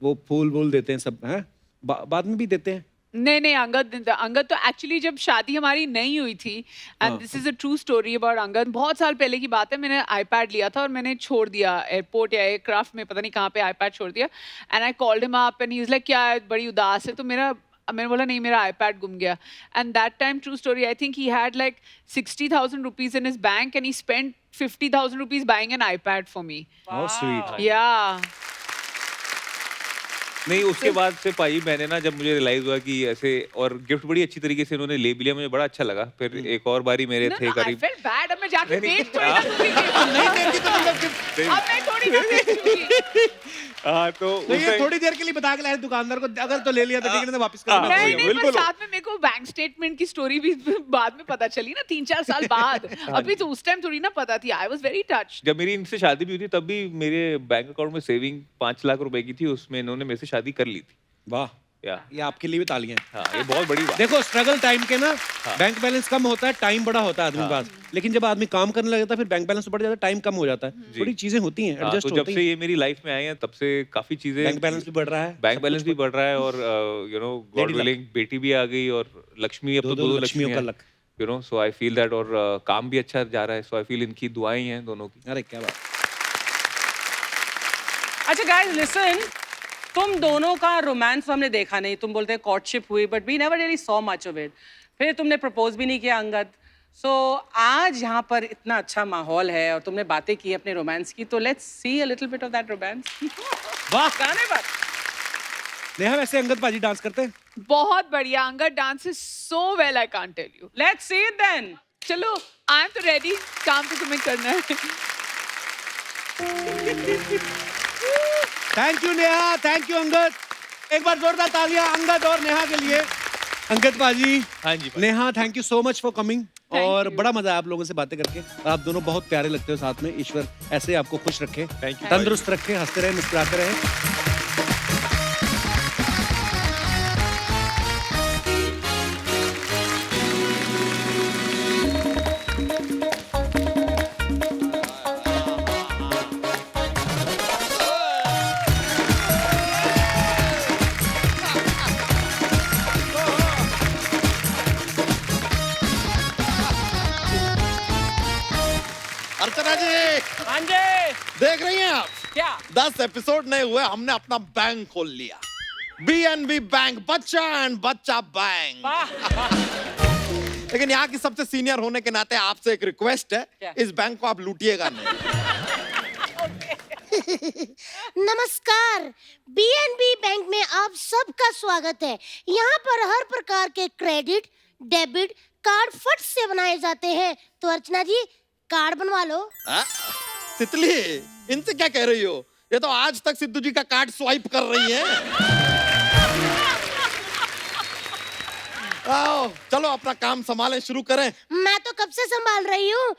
वो फूल वूल देते हैं सब हैं, बाद में भी देते हैं? नहीं अंगद तो एक्चुअली जब शादी हमारी नहीं हुई थी, and this is a true story about Angad. बहुत साल पहले की बात है, मैंने आईपैड लिया था और मैंने छोड़ दिया एयरपोर्ट या एयरक्राफ्ट में, पता नहीं कहाँ पे आईपैड छोड़ दिया. And I called him up and he was like क्या बड़ी उदास है. तो मैंने बोला नहीं मेरा आईपैड गुम गया. And that time true story, I think he had like 60,000 rupees in his bank and he spent 50,000 rupees buying an iPad for me. How sweet. Yeah. नहीं, उसके बाद से पाई मैंने ना, जब मुझे रियलाइज हुआ कि ऐसे, और गिफ्ट बड़ी अच्छी तरीके से इन्होंने ले भी लिया, मुझे बड़ा अच्छा लगा. फिर एक और बारी मेरे थे I करीब. felt bad. अब मैं जाके नहीं, बेच थोड़ी ना दूंगी gift. नहीं देती तो मतलब कि अब मैं थोड़ी ना बेचूंगी. हाँ, तो नहीं, ये थोड़ी देर के लिए बता के लाए दुकानदार को, अगर तो ले लिया तो ठीक है, नहीं तो वापस कर हाँ, देना. नहीं पर बिल्कुल. साथ में मेरे को बैंक स्टेटमेंट की स्टोरी भी बाद में पता चली ना, 3-4 साल बाद. अभी तो उस टाइम थोड़ी ना पता थी. I was very touched. जब मेरी इनसे शादी भी हुई थी, तब भी मेरे बैंक अकाउंट में सेविंग 5 लाख रुपए की थी. उसमें इन्होंने मेरे से शादी कर ली थी. वाह, या ये आपके लिए भी तालियां. हाँ, ये बहुत बड़ी बात. देखो स्ट्रगल टाइम के ना, बैंक बैलेंस कम होता है, टाइम बड़ा होता है आदमी के पास. लेकिन जब आदमी काम करने लगता है, फिर बैंक बैलेंस बढ़ जाता है, टाइम कम हो जाता है. थोड़ी चीजें होती हैं, हाँ, एडजस्ट तो जब होती से हैं. ये मेरी लाइफ में आए हैं, तब से काफी चीजें, बैंक बैलेंस भी बढ़ रहा है. बैंक बैलेंस भी बढ़ रहा है, और you know God Lady willing बेटी भी आ गई, और लक्ष्मी, अब तो दो दो लक्ष्मियों लक्ष्मी का luck. You know. So I feel that, और काम भी अच्छा जा रहा है. सो आई फील इनकी दुआएं ही हैं दोनों की. अरे क्या बात. अच्छा गाइस लिसन, तुम दोनों का रोमांस हमने देखा नहीं. तुम बोलते हैं कॉर्टशिप हुई, but we never really saw much of it. फिर तुमने प्रपोज भी नहीं किया अंगद. सो आज यहाँ पर इतना अच्छा माहौल है और तुमने बातें की अपने रोमांस की, तो let's see a little bit of that romance. वाह, गाने बात. नेहा वैसे अंगद पाजी डांस करते हैं? बहुत बढ़िया. Angad dances so well, I can't tell you. Let's see it then. चलो, आई एम तो रेडी. काम तो तुम्हें करना है. Thank you Neha, thank you Angad. एक बार जोरदार तालियां अंगद और नेहा के लिए. अंगद पाजी, हाँ जी. Neha, thank you so much for coming. Thank और you. बड़ा मजा आया आप लोगों से बातें करके. और आप दोनों बहुत प्यारे लगते हो साथ में. ईश्वर ऐसे आपको खुश रखे, Thank you. तंदुरुस्त रखे, हंसते रहे, मुस्कुराते रहे. अर्चना जी, हाँ जी. देख रही हैं आप, क्या 10 एपिसोड नहीं हुए, हमने अपना बैंक खोल लिया. BNB बैंक, बच्चा एंड बच्चा बैंक. लेकिन यहाँ की सबसे सीनियर होने के नाते आपसे एक रिक्वेस्ट है, क्या? इस बैंक को आप लूटिएगा नहीं. नमस्कार, बीएनबी बैंक में आप सबका स्वागत है. यहाँ पर हर प्रकार के क्रेडिट, डेबिट कार्ड फट से बनाए जाते हैं. तो अर्चना जी, कार्ड बनवा लो. हाँ? तितली, इनसे क्या कह रही हो? ये तो आज तक सिद्धू जी का कार्ड स्वाइप कर रही है. आओ, चलो अपना काम संभालें, शुरू करें. मैं तो कब से संभाल रही हूँ.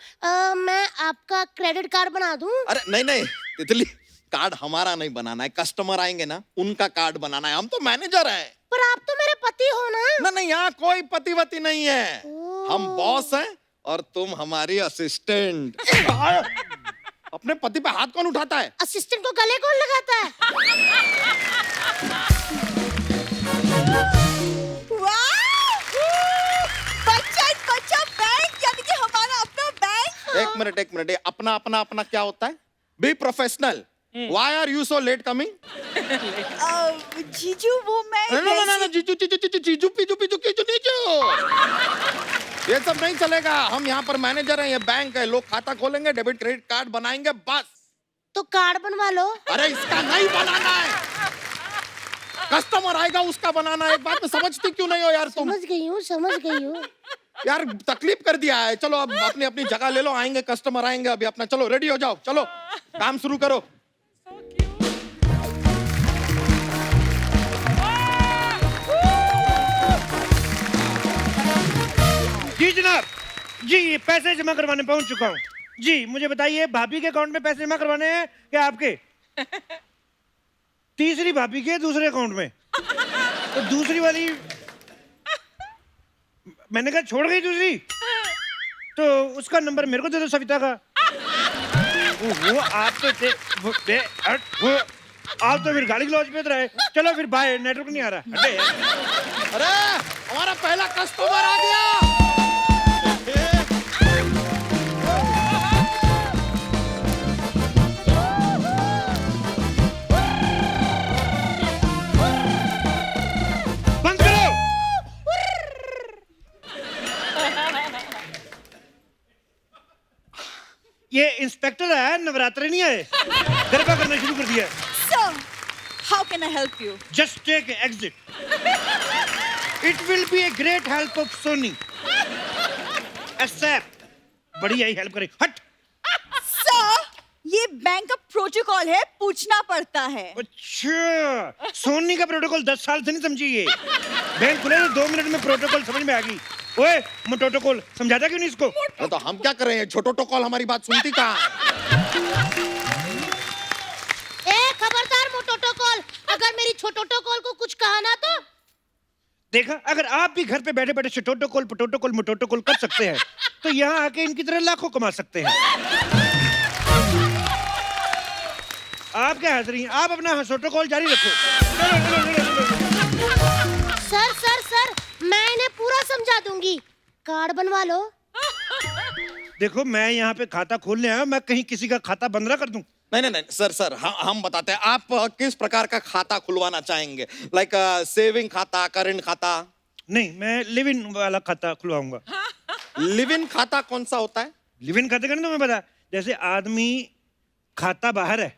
मैं आपका क्रेडिट कार्ड बना दूं? अरे नहीं नहीं तितली, कार्ड हमारा नहीं बनाना है. कस्टमर आएंगे ना, उनका कार्ड बनाना है. हम तो मैनेजर हैं. पर आप तो मेरे पति हो ना. ना नहीं, यहाँ कोई पतिवती नहीं है. हम बॉस हैं और तुम हमारी असिस्टेंट. अपने पति पे हाथ कौन उठाता है? असिस्टेंट को गले कौन लगाता है? बच्चा बैंक, यानी कि हमारा अपना बैंक. एक मिनट, ये अपना अपना अपना क्या होता है? Be professional. Why are you so late coming? जीजू, वो मैं No, जीजू, जीजू, जीजू, जीजू, पीजू, पीजू, कीजू, नीजू. ये सब नहीं चलेगा। हम यहाँ पर मैनेजर हैं, ये बैंक है। लोग खाता खोलेंगे, डेबिट क्रेडिट कार्ड बनाएंगे, बस। तो कार्ड बनवा लो। अरे इसका नहीं बनाना है, कस्टमर आएगा उसका बनाना है। एक बात में समझती क्यों नहीं हो यार तुम? समझ गई हूँ। यार तकलीफ कर दिया है। चलो अब अपनी अपनी जगह ले लो, आएंगे कस्टमर आएंगे अभी अपना। चलो रेडी हो जाओ, चलो काम शुरू करो। जी जनाब, जी पैसे जमा करवाने पहुंच चुका हूँ। जी मुझे बताइए, भाभी के अकाउंट में पैसे जमा करवाने हैं क्या आपके? तीसरी भाभी के दूसरे अकाउंट में, तो दूसरी वाली मैंने कहा छोड़ गई दूसरी, तो उसका नंबर मेरे को दे दो, सविता का। वो आप तो आप तो फिर गाली गलौज पे रहे। चलो फिर बाय, नेटवर्क नहीं आ रहा। अरे हमारा पहला कस्टमर आ गया। बंद करो। ये इंस्पेक्टर आया, नवरात्रे नहीं आए, गरबा करना शुरू कर दिया। Sir, how can I help you? Just take exit. It will be a great help of Sony. Accept. बढ़िया ही हेल्प करे। हट। Sir, ये बैंक का प्रोटोकॉल है, पूछना पड़ता है। अच्छा, सोनी का प्रोटोकॉल 10 साल से नहीं समझी ये। बैंक खुले तो 2 मिनट में प्रोटोकॉल समझ में आ गई। ओए, प्रोटोकॉल समझाता क्यों नहीं इसको? तो हम क्या करें, छोटो टोकॉल हमारी बात सुनती कहाँ है? ए खबरदार मोटोटोकॉल, अगर मेरी छोटोटोकॉल को कुछ कहा ना तो। देखा, अगर आप भी घर पे बैठे बैठे छोटोटोकॉल प्रोटोकॉल मोटोटोकॉल कर सकते हैं, तो यहाँ आके इनकी तरह लाखों कमा सकते हैं। आप क्या हंस रही हैं? आप अपना छोटोकॉल जारी रखो। सर, मैं इन्हें पूरा समझा दूंगी। कार्ड बनवा लो। देखो, मैं यहाँ पे खाता खोलने आया, मैं कहीं किसी का खाता बंद ना कर दूं। नहीं सर, हम बताते हैं आप किस प्रकार का खाता खुलवाना चाहेंगे। लाइक सेविंग खाता, करंट खाता? नहीं, मैं लिव इन वाला खाता खुलवाऊंगा। लिव इन खाता कौन सा होता है? लिव इन खाते का नहीं तुम्हें पता? जैसे आदमी खाता बाहर है,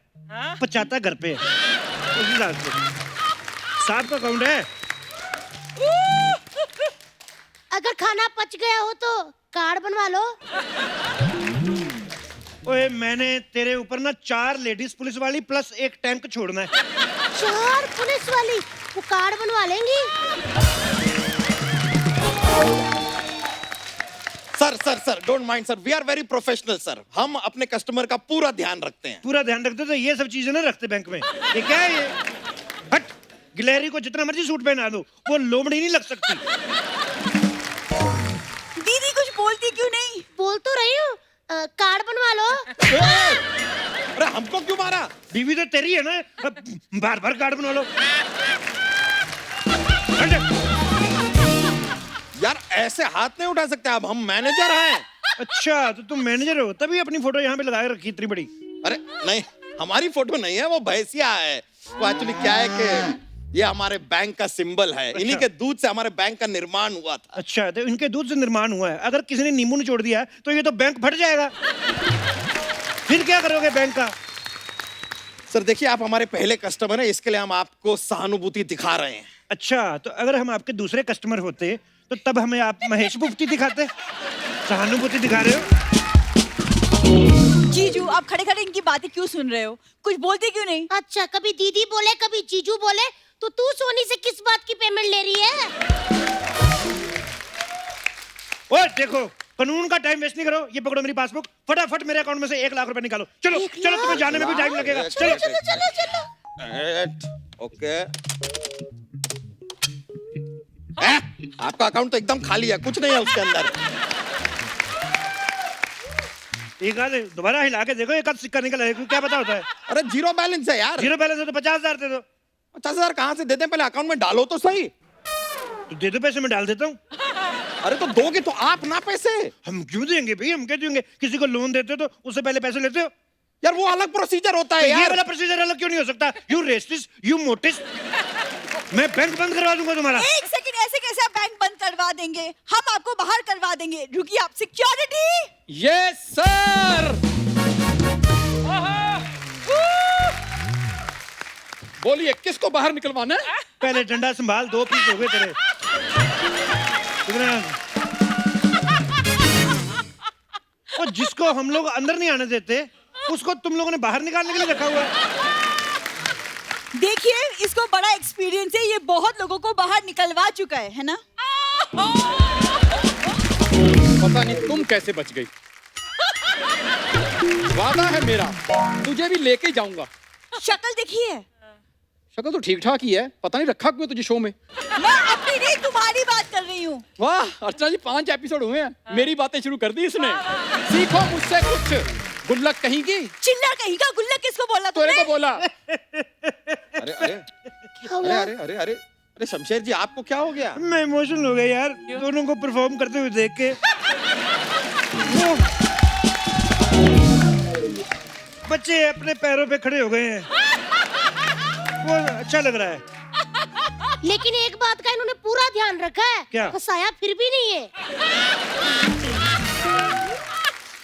पचाता घर पे है, उसी हिसाब से। साहब का अकाउंट है। अगर खाना पच गया हो तो कार्ड बनवा लो। ओए, मैंने तेरे ऊपर ना 4 लेडीज पुलिस वाली प्लस 1 टैंक छोड़ना है। 4 पुलिस वाली, वो कार्ड बनवा लेंगी। Sir don't mind sir, we are very professional sir. हम अपने कस्टमर का पूरा ध्यान रखते हैं। पूरा ध्यान रखते तो ये सब चीजें ना रखते बैंक में। ये क्या है ये? हट, गिलहरी को जितना मर्जी सूट पहना दो, वो लोमड़ी नहीं लग सकती। दीदी कुछ बोलती क्यों नहीं? बोल तो रही हूँ, कार्ड बनवा लो। अरे हमको क्यों मारा? बीवी तो तेरी है ना, बार बार कार्ड बनवा लो। यार ऐसे हाथ नहीं उठा सकते आप, हम मैनेजर हैं। अच्छा, तो तुम मैनेजर हो, तभी अपनी फोटो यहाँ पे लगा रखी इतनी बड़ी। अरे नहीं, हमारी फोटो नहीं है, वो भैंसिया है। वो एक्चुअली क्या है कि ये हमारे बैंक का सिंबल है। अच्छा। इन्हीं के दूध से हमारे बैंक का निर्माण हुआ था। अच्छा, तो इनके दूध से निर्माण हुआ है। अगर किसी ने नींबू निचोड़ दिया है, तो ये तो बैंक फट जाएगा। फिर क्या करोगे बैंक का? सर देखिए, आप हमारे पहले कस्टमर हैं, इसके लिए हम आपको सहानुभूति दिखा रहे हैं। अच्छा, तो अगर हम आपके दूसरे कस्टमर होते, तो तब हमें आप महेश मुफ्ती दिखाते। सहानुभूति दिखा रहे हो। जीजू, आप खड़े खड़े इनकी बातें क्यों सुन रहे हो? कुछ बोलते क्यों नहीं? अच्छा, कभी दीदी बोले कभी जीजू बोले, तो तू सोनी से किस बात की पेमेंट ले रही है? ओए देखो, कानून का टाइम वेस्ट नहीं करो। ये पकड़ो मेरी पासबुक, फटाफट मेरे अकाउंट में से 1 लाख रुपए निकालो। चलो चलो, तुम्हें जाने में भी टाइम लगेगा। चलो। ओके। आपका अकाउंट तो एकदम खाली है, कुछ नहीं है उसके अंदर। एक आध दोबारा हिला के देखो, एक आध सिक्का निकल आए, क्या पता होता है। अरे जीरो बैलेंस है यार। जीरो बैलेंस है तो 50,000 दे दो। 50,000 कहाँ से देते हैं? पहले अकाउंट में डालो तो सही। तो दे दो पैसे, मैं डाल देता हूँ। अरे तो दोगे तो आप ना पैसे। हम क्यों देंगे भाई? हम क्या देंगे? किसी को लोन देते हो तो उससे पहले पैसे लेते हो यार, वो अलग प्रोसीजर होता है यार। ये वाला प्रोसीजर अलग क्यों नहीं हो सकता? यू रेसिस्ट, यू मोटिस्ट। मैं बैंक बंद करवा दूंगा तुम्हारा। एक सेकंड, ऐसे कैसे आप बैंक बंद करवा देंगे? हम आपको बाहर करवा देंगे। रुकिए आप, सिक्योरिटी। Yes sir. बोलिए किसको बाहर निकलवाना है? पहले डंडा संभाल, 2 पीस हो गए तेरे। और जिसको हम लोग अंदर नहीं आने देते उसको तुम लोगों ने बाहर निकालने के लिए रखा हुआ है। देखिए, इसको बड़ा एक्सपीरियंस है, ये बहुत लोगों को बाहर निकलवा चुका है ना? पता नहीं तुम कैसे बच गई। वादा है मेरा, तुझे भी लेके जाऊंगा। शक्ल देखिए। शक्ल तो ठीक ठाक ही है, पता नहीं रखा क्यों तुझे शो में। मैं अपनी नहीं, तुम्हारी बात कर रही हूँ। वाह अर्चना जी, 5 एपिसोड हुए हैं, मेरी बातें शुरू कर दी इसने। सीखो मुझसे कुछ। गुल्लक कहीं की। चिल्ला कहीं का, गुल्लक किसको बोला तूने तुमने? को बोला। अरे अरे अरे अरे अरे अरे अरे शमशेर जी, आपको क्या हो गया? मैं इमोशनल हो गया यार, दोनों को परफॉर्म करते हुए देख के। बच्चे अपने पैरों पे खड़े हो गए हैं, वो अच्छा लग रहा है। लेकिन एक बात का इन्होंने पूरा ध्यान रखा है, क्या? फंसाया फिर भी नहीं है।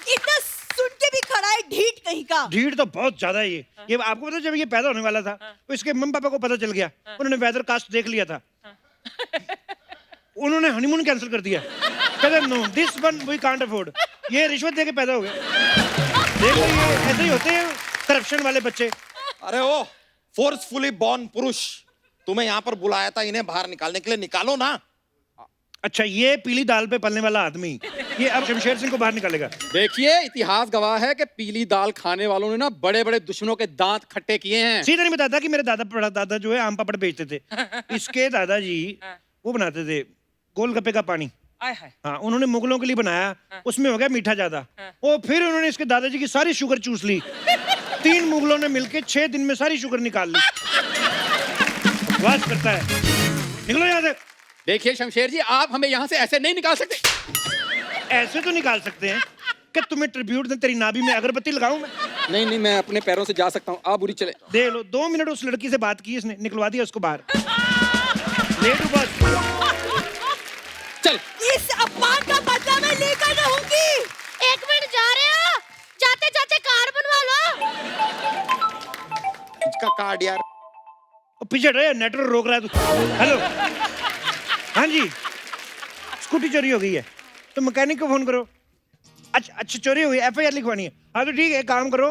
इतना सुन के भी खड़ा है, ढीठ कहीं का। ढीठ तो बहुत ज्यादा है ये आपको पता है, जब ये पैदा होने वाला था तो इसके मम्मी पापा को पता चल गया, उन्होंने वेदर कास्ट देख लिया था, उन्होंने हनीमून कैंसिल कर दिया। कहते no this one we can't afford. ये रिश्वत दे के पैदा हो गए। देख लो, ये ऐसे ही होते हैं करप्शन वाले बच्चे। अरे ओ फोर्सफुली बॉर्न पुरुष, तुम्हें यहाँ पर बुलाया था इन्हें बाहर निकालने के लिए, निकालो ना। अच्छा, ये पीली दाल पे पलने वाला आदमी, ये अब शमशेर सिंह को बाहर निकालेगा। देखिए इतिहास गवाह है कि पीली दाल खाने वालों ने ना बड़े बड़े दुश्मनों के दांत खट्टे किए हैं। सीधा नहीं बताता कि मेरे दादा बड़ा दादा जो है आम पापड़ बेचते थे, इसके दादाजी वो बनाते थे गोलगप्पे का पानी। हाँ, उन्होंने मुगलों के लिए बनाया, उसमें हो गया मीठा ज्यादा, और फिर उन्होंने इसके दादाजी की सारी शुगर चूस ली। 3 मुगलों ने मिलके 6 दिन में सारी शुगर निकाल ली। बकवास करता है, निकलो यहाँ से। देखिए शमशेर जी, आप हमें यहाँ से ऐसे नहीं निकाल सकते। ऐसे तो निकाल सकते हैं कि तुम्हें ट्रिब्यूट दें, तेरी नाभि में अगरबत्ती लगाऊं मैं? नहीं नहीं, मैं अपने पैरों से जा सकता हूँ, आप बुरी चले। दे लो, 2 मिनट उस लड़की से बात की इसने, निकलवा दिया उसको बाहर। ले लो बस। चल। इस अपमान का बदला मैं लेकर रहूंगी। 1 मिनट, जा रहे हो? जाते जाते कार्ड बनवा लो। इसका कार्ड यार। और पीछे रहे, नेटवर्क रोक रहा है तू। हेलो, हाँ जी, स्कूटी चोरी हो गई है तो मैकेनिक को फोन करो। अच्छा चोरी हुई, FIR लिखवानी है। हाँ तो ठीक है, एक काम करो,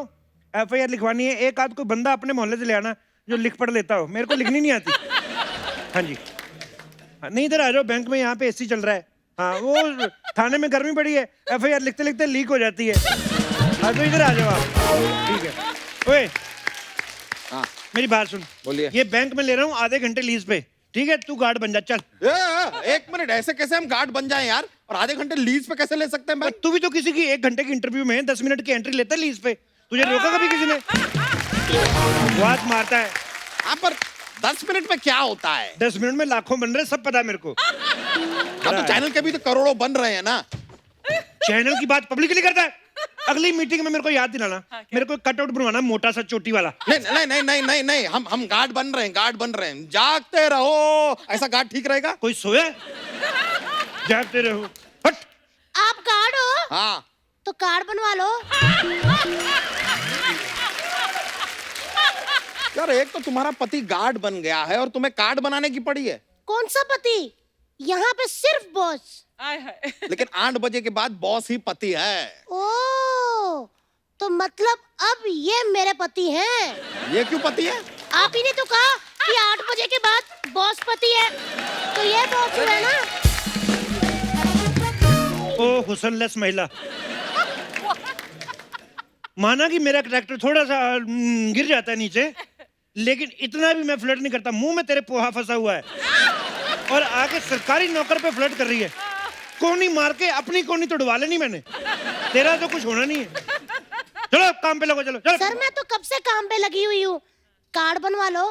FIR लिखवानी है। एक आध कोई बंदा अपने मोहल्ले से ले आना जो लिख पढ़ लेता हो, मेरे को लिखनी नहीं आती। हाँ जी, हाँ, नहीं इधर आ जाओ, बैंक में यहाँ पे AC चल रहा है। हाँ, वो थाने में गर्मी पड़ी है, FIR लिखते लिखते लीक हो जाती है। हाँ तो इधर आ जाओ आप। ठीक है। ओए हाँ मेरी बात सुन, बोलिए। ये बैंक में ले रहा हूँ आधे घंटे लीज पे, ठीक है? तू गार्ड बन जा, चल। 1 मिनट, ऐसे कैसे हम गार्ड बन जाएं यार, और आधे घंटे लीज पे कैसे ले सकते हैं भाई? तू भी तो किसी की 1 घंटे की इंटरव्यू में 10 मिनट की एंट्री लेता है लीज पे, तुझे रोका कभी किसी ने? बात मारता है। हाँ पर 10 मिनट में क्या होता है? 10 मिनट में लाखों बन रहे, सब पता है मेरे को। हाँ तो चैनल के भी तो करोड़ों बन रहे हैं ना। चैनल की बात पब्लिकली करता है। अगली मीटिंग में मेरे को याद दिलाना, मेरे को कटआउट बनवाना मोटा सा चोटी वाला। नहीं नहीं नहीं नहीं नहीं नहीं, हम गार्ड बन रहे हैं, गार्ड बन रहे हैं। जागते रहो, ऐसा गार्ड ठीक रहेगा? कोई सोया? जागते रहो। हट। आप गार्ड हो? हाँ तो कार्ड बनवा लो। यार, एक तो तुम्हारा पति गार्ड बन गया है और तुम्हें कार्ड बनाने की पड़ी है। कौन सा पति? यहाँ पे सिर्फ बॉस। लेकिन 8 बजे के बाद बॉस ही पति है। ओ, तो मतलब अब ये मेरे पति हैं। ये क्यों पति है? आप ही ने तो कहा कि 8 बजे के बाद बॉस पति है, तो ये बॉस हुआ ना। ओ हुस्नलेस महिला। माना कि मेरा कैरेक्टर थोड़ा सा गिर जाता है नीचे, लेकिन इतना भी मैं फ्लर्ट नहीं करता। मुंह में तेरे पोहा फंसा हुआ है और आके सरकारी नौकर पे फ्लर्ट कर रही है। कोनी मार के अपनी कोनी तोड़वा लेनी मैंने, तेरा तो कुछ होना नहीं है। चलो काम पे लगो, चलो चलो। सर मैं तो कब से काम पे लगी हुई हूँ, कार्ड बनवा लो।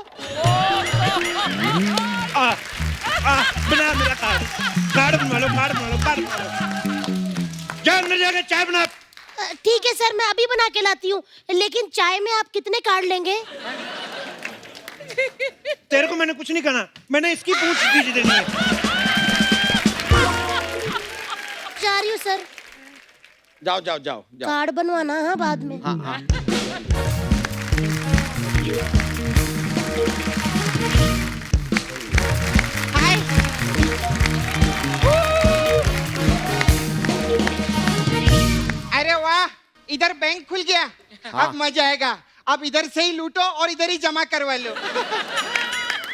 बना मेरा कार्ड बनवा लो, कार्ड बनवा लो, कार्ड बनवा लो। जा अंदर जाके चाय बना। ठीक है सर, मैं अभी बना के लाती हूँ, लेकिन चाय में आप कितने कार्ड लेंगे? तेरे को मैंने कुछ नहीं कहना, मैंने इसकी पूंछ खींच देनी है। जा रही हूँ सर। जाओ जाओ जाओ जाओ। कार्ड बनवाना है बाद में। हाँ हाँ। हाय। अरे वाह, इधर बैंक खुल गया। अब मजा आएगा। अब इधर से ही लूटो और इधर ही जमा करवा लो।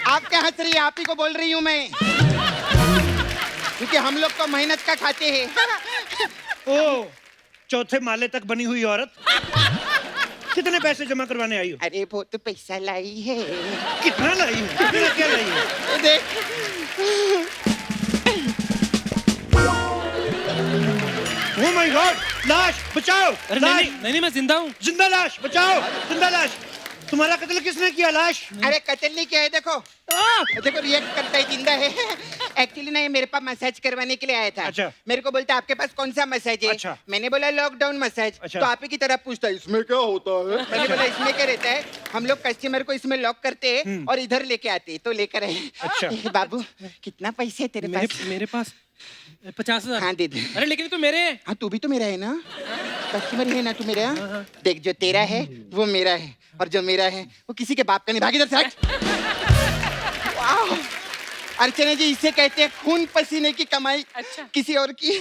आप क्या हंस रही है? आप ही को बोल रही हूँ मैं, क्योंकि हम लोग तो मेहनत का खाते हैं। ओ, चौथे माले तक बनी हुई औरत, कितने पैसे जमा करवाने आई हो? अरे वो तो पैसा लाई है। कितना लाई हो? कितना क्या लाई हो? देख, Oh my God! लाश बचाओ! अरे लाश! नहीं मैं जिंदा हूँ। जिंदा लाश बचाओ! जिंदा लाश! तुम्हारा कत्ल किसने किया? लाश? अरे कत्ल नहीं किया है, देखो देखो रिएक्ट करता है, जिंदा है। एक्चुअली ना ये मेरे पास मसाज करवाने के लिए आया था। अच्छा। मेरे को बोलता आपके पास कौन सा मसाज है? अच्छा। मैंने बोला लॉकडाउन मसाज। अच्छा। तो आप ही की तरह पूछता है इसमें क्या होता है? मैंने बोला इसमें क्या रहता है, हम लोग कस्टमर को इसमें लॉक करते हैं और इधर लेके आते हैं, तो लेकर आए। अच्छा। बाबू कितना पैसे है तेरे पास? मेरे पास 50,000। हाँ दे दे। अरे लेकिन तो मेरे हैं। हाँ तू भी तो मेरा है ना, कस्टमर ही है ना तू मेरा। देख जो तेरा है वो मेरा है, और जो मेरा है वो किसी के बाप का नहीं। भाग इधर से, हट। वाह! अर्चना जी, इसे कहते हैं खून पसीने की कमाई। अच्छा। किसी और की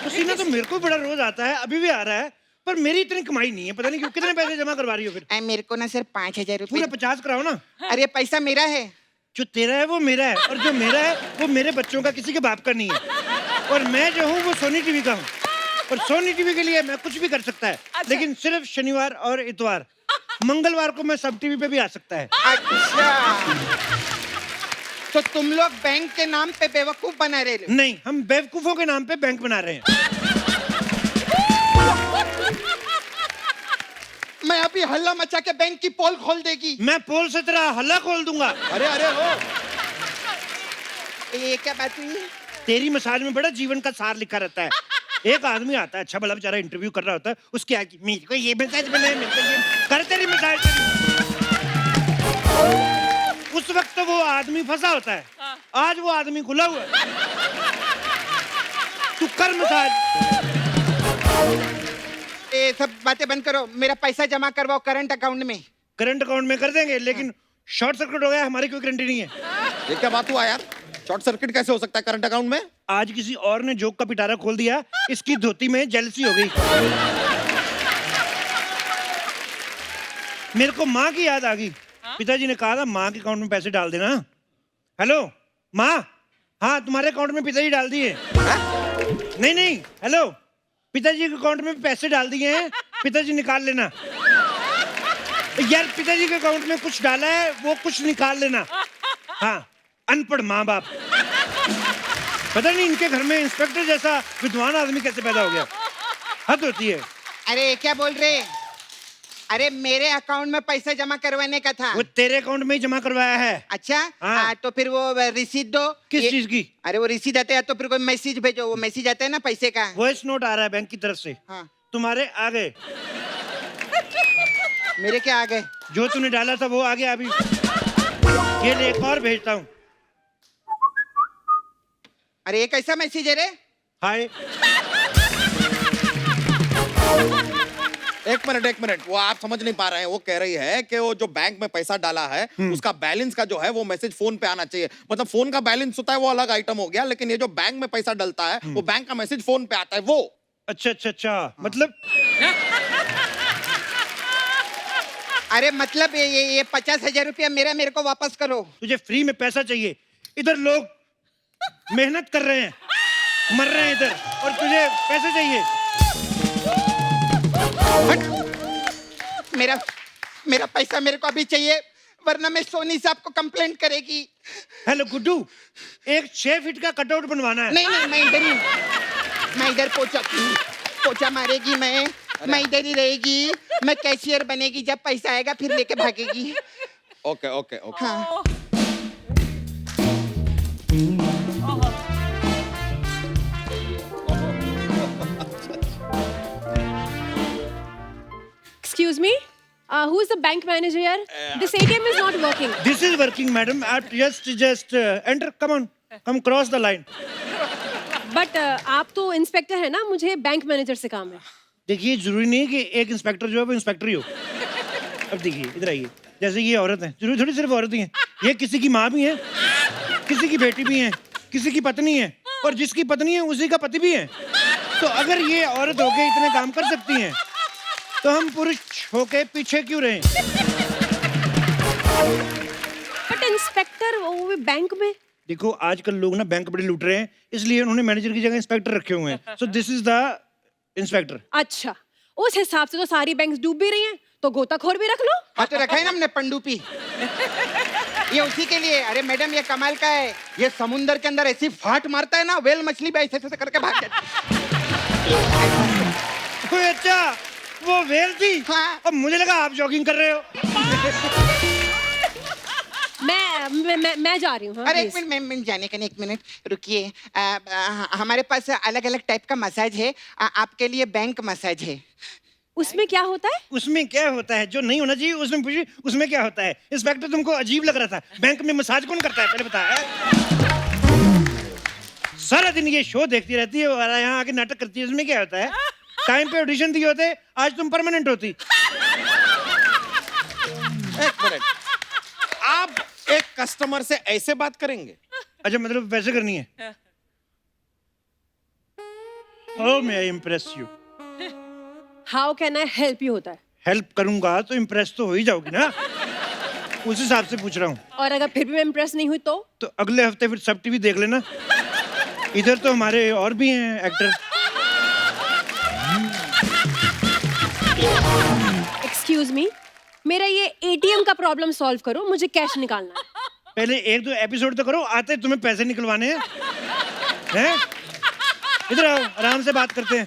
पसीना तो मेरे को बड़ा रोज आता है, अभी भी आ रहा है, पर मेरी इतनी कमाई नहीं है। पता नहीं क्यों। कितने पैसे जमा करवा रही हो फिर? मेरे को ना सिर्फ 5,000 पूरे रुपए। 50 कराओ ना। अरे पैसा मेरा है। जो तेरा है वो मेरा है, और जो मेरा है वो मेरे बच्चों का, किसी के बाप का नहीं है। और मैं जो हूँ वो सोनी टीवी का हूँ, और सोनी टीवी के लिए मैं कुछ भी कर सकता है। लेकिन सिर्फ शनिवार और इतवार, मंगलवार को मैं सब टीवी पे भी आ सकता है। अच्छा, तो तुम लोग बैंक के नाम पे बेवकूफ बना रहे हो? नहीं, हम बेवकूफों के नाम पे बैंक बना रहे हैं। मैं अभी हल्ला मचा के बैंक की पोल खोल देगी। मैं पोल से तेरा हल्ला खोल दूंगा। अरे अरे हो, ये क्या बात हुई? तेरी मसाज में बड़ा जीवन का सार लिखा रहता है। एक आदमी आता है, अच्छा भला बेचारा इंटरव्यू कर रहा होता है, उसके आगे मेरे को ये मसाज बनाए, मेरे को ये कर, तेरी मसाज। उस वक्त तो वो आदमी फंसा होता है, आज वो आदमी खुला हुआ है। तू कर मसाज। ये सब बातें बंद करो, मेरा पैसा जमा करवाओ करंट अकाउंट में। करंट अकाउंट में कर देंगे, लेकिन शॉर्ट सर्किट हो गया, हमारी कोई गारंटी नहीं है। ये क्या बात हुआ यार? शॉर्ट सर्किट कैसे हो सकता है करंट अकाउंट में? आज किसी और ने जोक का पिटारा खोल दिया, इसकी धोती में जेलसी हो गई। मेरे को माँ की याद आ गई। पिताजी ने कहा था माँ के अकाउंट में पैसे डाल देना। हेलो माँ, हाँ तुम्हारे अकाउंट में पिताजी डाल दिए। नहीं, हेलो, पिताजी के अकाउंट में पैसे डाल दिए हैं, पिताजी निकाल लेना। यार पिताजी के अकाउंट में कुछ डाला है, वो कुछ निकाल लेना। हाँ, अनपढ़ माँ बाप। पता नहीं इनके घर में इंस्पेक्टर जैसा विद्वान आदमी कैसे पैदा हो गया। हद होती है। अरे क्या बोल रहे? अरे मेरे अकाउंट में पैसा जमा करवाने का था। वो तेरे अकाउंट में ही जमा करवाया है। अच्छा, हाँ। तो फिर वो रिसीट दो। किस चीज की? अरे वो रिसीट आता है, तो फिर कोई मैसेज भेजो। वो मैसेज आता है ना पैसे का। वॉइस नोट आ रहा है बैंक की तरफ से। हाँ। तुम्हारे आ गए। मेरे क्या आ गए? जो तूने डाला था वो आ गया अभी। ये ले, एक और भेजता हूँ। अरे ये कैसा मैसेज है रे? हाय। एक मिनट, वो आप समझ नहीं पा रहे हैं। वो कह रही है कि वो जो बैंक में पैसा डाला है उसका बैलेंस का जो है वो मैसेज फोन पे आना चाहिए। मतलब फोन का बैलेंस होता है वो अलग आइटम हो गया, लेकिन ये जो बैंक में पैसा डलता है वो बैंक का मैसेज फोन पे आता है वो। अच्छा, मतलब अरे मतलब ये 50,000 रुपया मेरे को वापस करो। तुझे फ्री में पैसा चाहिए? इधर लोग मेहनत कर रहे हैं, मर रहे हैं इधर, और तुझे पैसे चाहिए? मेरा पैसा मेरे को अभी चाहिए, वरना मैं सोनी साहब को कंप्लेंट करेगी। हेलो गुड्डू, एक 6 फीट का कटआउट बनवाना है। नहीं, मैं इधर ही, मैं इधर पोछा मारेगी। मैं इधर ही रहेगी। मैं कैशियर बनेगी, जब पैसा आएगा फिर लेके भागेगी। ओके। हाँ। Excuse me, Who is the bank manager here? This ATM is not working. This is working, madam. Just enter. Come on. Come cross the line. But आप तो इंस्पेक्टर है ना, मुझे बैंक मैनेजर से काम है. देखिए जरूरी नहीं कि एक इंस्पेक्टर जो है वो इंस्पेक्टर ही हो. अब देखिए इधर आइए. जैसे ये औरत है, जरूरी थोड़ी सिर्फ औरत ही है. ये किसी की माँ भी है, किसी की बेटी भी है, किसी की पत्नी है, और जिसकी पत्नी है उसी का पति भी है. तो अगर ये औरत होके इतने काम कर सकती हैं, तो हम पुरुष होके पीछे क्यों रहे? बट इंस्पेक्टर वो भी बैंक में. देखो आजकल लोग ना बैंक बड़े लूट रहे हैं, इसलिए उन्होंने मैनेजर की जगह इंस्पेक्टर रखे हुए हैं. So this is the inspector. अच्छा, उस हिसाब से तो सारी बैंक्स डूब भी रही हैं, तो गोताखोर भी रख लो. हाँ तो रखा है ना हमने पंडुपी. ये उसी के लिए. अरे मैडम ये कमाल का है, ये समुंदर के अंदर ऐसी फाट मारता है ना, वेल मछली भी ऐसे ऐसे करके भाग जाती है. अच्छा वो वेल थी. हाँ. अब मुझे लगा आप जॉगिंग कर रहे हो. मैं जा रही हूँ. हाँ, अरे एक मिनट जाने का नहीं, एक मिनट रुकिए. हमारे पास अलग अलग टाइप का मसाज है. आपके लिए बैंक मसाज है. उसमें क्या होता है? उसमें क्या होता है जो नहीं होना चाहिए उसमें पूछिए. उसमें क्या होता है? इंस्पेक्टर तुमको अजीब लग रहा था. बैंक में मसाज कौन करता है पहले बता. सारा दिन ये शो देखती रहती है और यहाँ आके नाटक करती है. इसमें क्या होता है? टाइम पे ऑडिशन दिए होते, आज तुम परमानेंट होती. एक मिनट, आप एक कस्टमर से ऐसे बात करेंगे? अच्छा मतलब वैसे करनी है. How may I impress you? How can I help you होता है. हेल्प करूंगा तो इम्प्रेस तो हो ही जाओगी ना. उस हिसाब से पूछ रहा हूँ. और अगर फिर भी मैं इम्प्रेस नहीं हुई तो अगले हफ्ते फिर सब टीवी देख लेना. इधर तो हमारे और भी हैं एक्टर. एक्सक्यूज मी, मेरा ये एटीएम का प्रॉब्लम सॉल्व करो, मुझे कैश निकालना है. पहले एक दो एपिसोड तो करो, आते तुम्हें पैसे निकलवाने हैं. हैं? इधर आओ, आराम से बात करते हैं.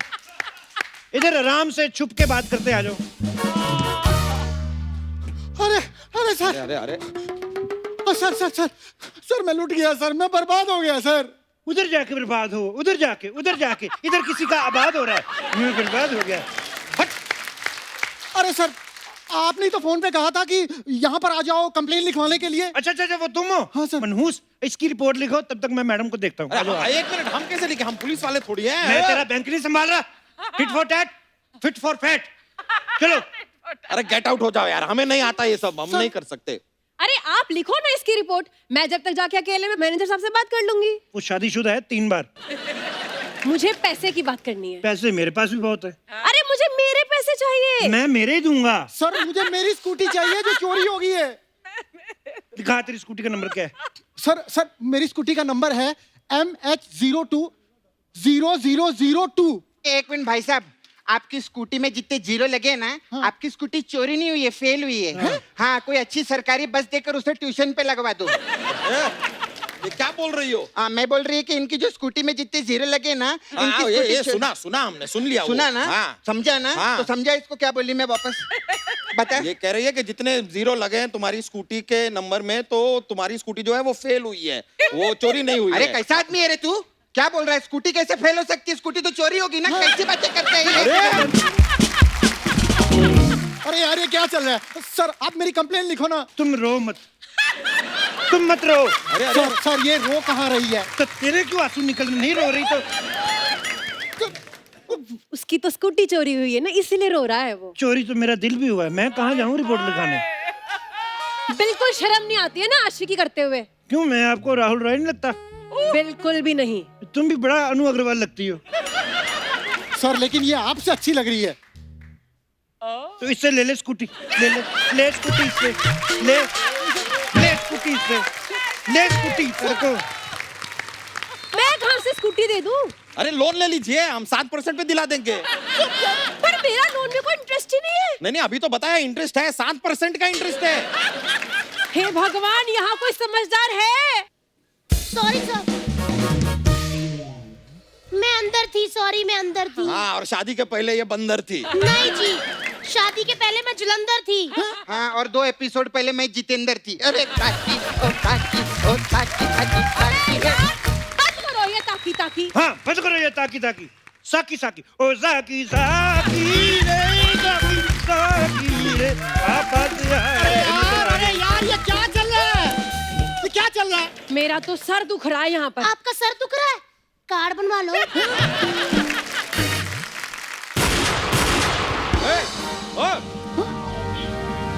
इधर आराम से छुप के बात करते हैं. आ जाओ. अरे अरे सर. अरे अरे सर सर सर सर मैं लूट गया सर. मैं बर्बाद हो गया सर. उधर जाके बर्बाद हो. उधर जाके इधर किसी का आबाद हो रहा है. मैं बर्बाद हो गया. हट. अरे सर आपने तो फोन पे कहा था कि यहाँ पर आ जाओ कंप्लेन लिखवाने के लिए. अच्छा वो तुम हो? हाँ सर. मनहूस, इसकी रिपोर्ट लिखो, तब तक मैं मैडम को देखता हूँ. एक मिनट, हम कैसे लिखे? हम पुलिस वाले थोड़ी हैं. मैं तेरा बैंक नहीं संभाल रहा. Fit for tat, fit for fat. चलो. अरे गेट आउट हो जाओ यार, हमें नहीं आता ये सब, हम नहीं कर सकते. अरे आप लिखो ना इसकी रिपोर्ट, मैं जब तक जाके अकेले में मैनेजर साहब से बात कर लूंगी. वो शादीशुदा है 3 बार. मुझे पैसे की बात करनी है. पैसे मेरे पास भी बहुत है. अरे मुझे मेरे पैसे चाहिए. मैं मेरे ही दूंगा. सर मुझे मेरी स्कूटी चाहिए जो चोरी हो गई है. दिखा तेरी स्कूटी का नंबर क्या है? सर मेरी स्कूटी का नंबर है MH02 0002. एक मिनट भाई साहब, आपकी स्कूटी में जितने जीरो लगे ना, हाँ. आपकी स्कूटी चोरी नहीं हुई है, फेल हुई है. हाँ कोई अच्छी सरकारी बस देकर उसे ट्यूशन पे लगवा दो. ये क्या बोल रही हो? मैं बोल रही है कि इनकी जो स्कूटी में जितने जीरो लगे ना, इनकी ये स्कूटी सुना हमने, सुन लिया. सुना ना? हाँ. समझा ना? हाँ. तो समझा इसको क्या बोली मैं वापस बता. ये कह रही है कि जितने जीरो लगे हैं तुम्हारी स्कूटी के नंबर में, तो तुम्हारी स्कूटी जो है वो फेल हुई है, वो चोरी नहीं हुई. अरे कैसा आदमी है रे तू? क्या बोल रहा है? स्कूटी कैसे फेल हो सकती है? स्कूटी तो चोरी होगी ना. कैसी बातें करते हैं? अरे यार ये क्या चल रहा है? सर आप मेरी कंप्लेन लिखो ना. तुम रो मत. तुम मत रो. अरे सर ये रो कहाँ रही है? तो तेरे क्यों आंसू निकल नहीं रो रही? तो उसकी तो स्कूटी चोरी हुई है ना, इसीलिए रो रहा है वो. चोरी तो मेरा दिल भी हुआ है. मैं कहाँ जाऊँ रिपोर्ट लिखाने? बिल्कुल शर्म नहीं आती है ना आशिकी करते हुए? क्यों, मैं आपको राहुल रॉय नहीं लगता? बिल्कुल भी नहीं. तुम भी बड़ा अनु अग्रवाल लगती हो. सर लेकिन ये आपसे अच्छी लग रही है. तो इससे ले स्कूटी. ले स्कूटी इससे. ले स्कूटी इससे. ले स्कूटी तेरे को. मैं कहाँ से स्कूटी दे दूँ? अरे लोन ले लीजिए, हम 7% पे दिला देंगे. पर मेरा लोन में कोई इंटरेस्ट ही नहीं है. नहीं अभी तो बताया इंटरेस्ट है, 7% का इंटरेस्ट है. हे भगवान, यहाँ कोई समझदार है? सॉरी सर, मैं अंदर थी. सॉरी मैं अंदर थी. हाँ, और शादी के पहले ये बंदर थी. नहीं जी, शादी के पहले मैं जलंधर थी. हाँ, और 2 एपिसोड पहले मैं जितेंद्र थी. अरे ताकी ओ ताकी ओ ताकी ताकी ताकी. बंद करो ये ताकी. हाँ बंद करो ये ताकी. साकी ओ साकी रे साकी. ले अरे यार ये क्या चल रहा है? ये क्या चल रहा है? मेरा तो सर दुख रहा है यहाँ पर। आपका सर दुख रहा है, कार्ड बनवा लो।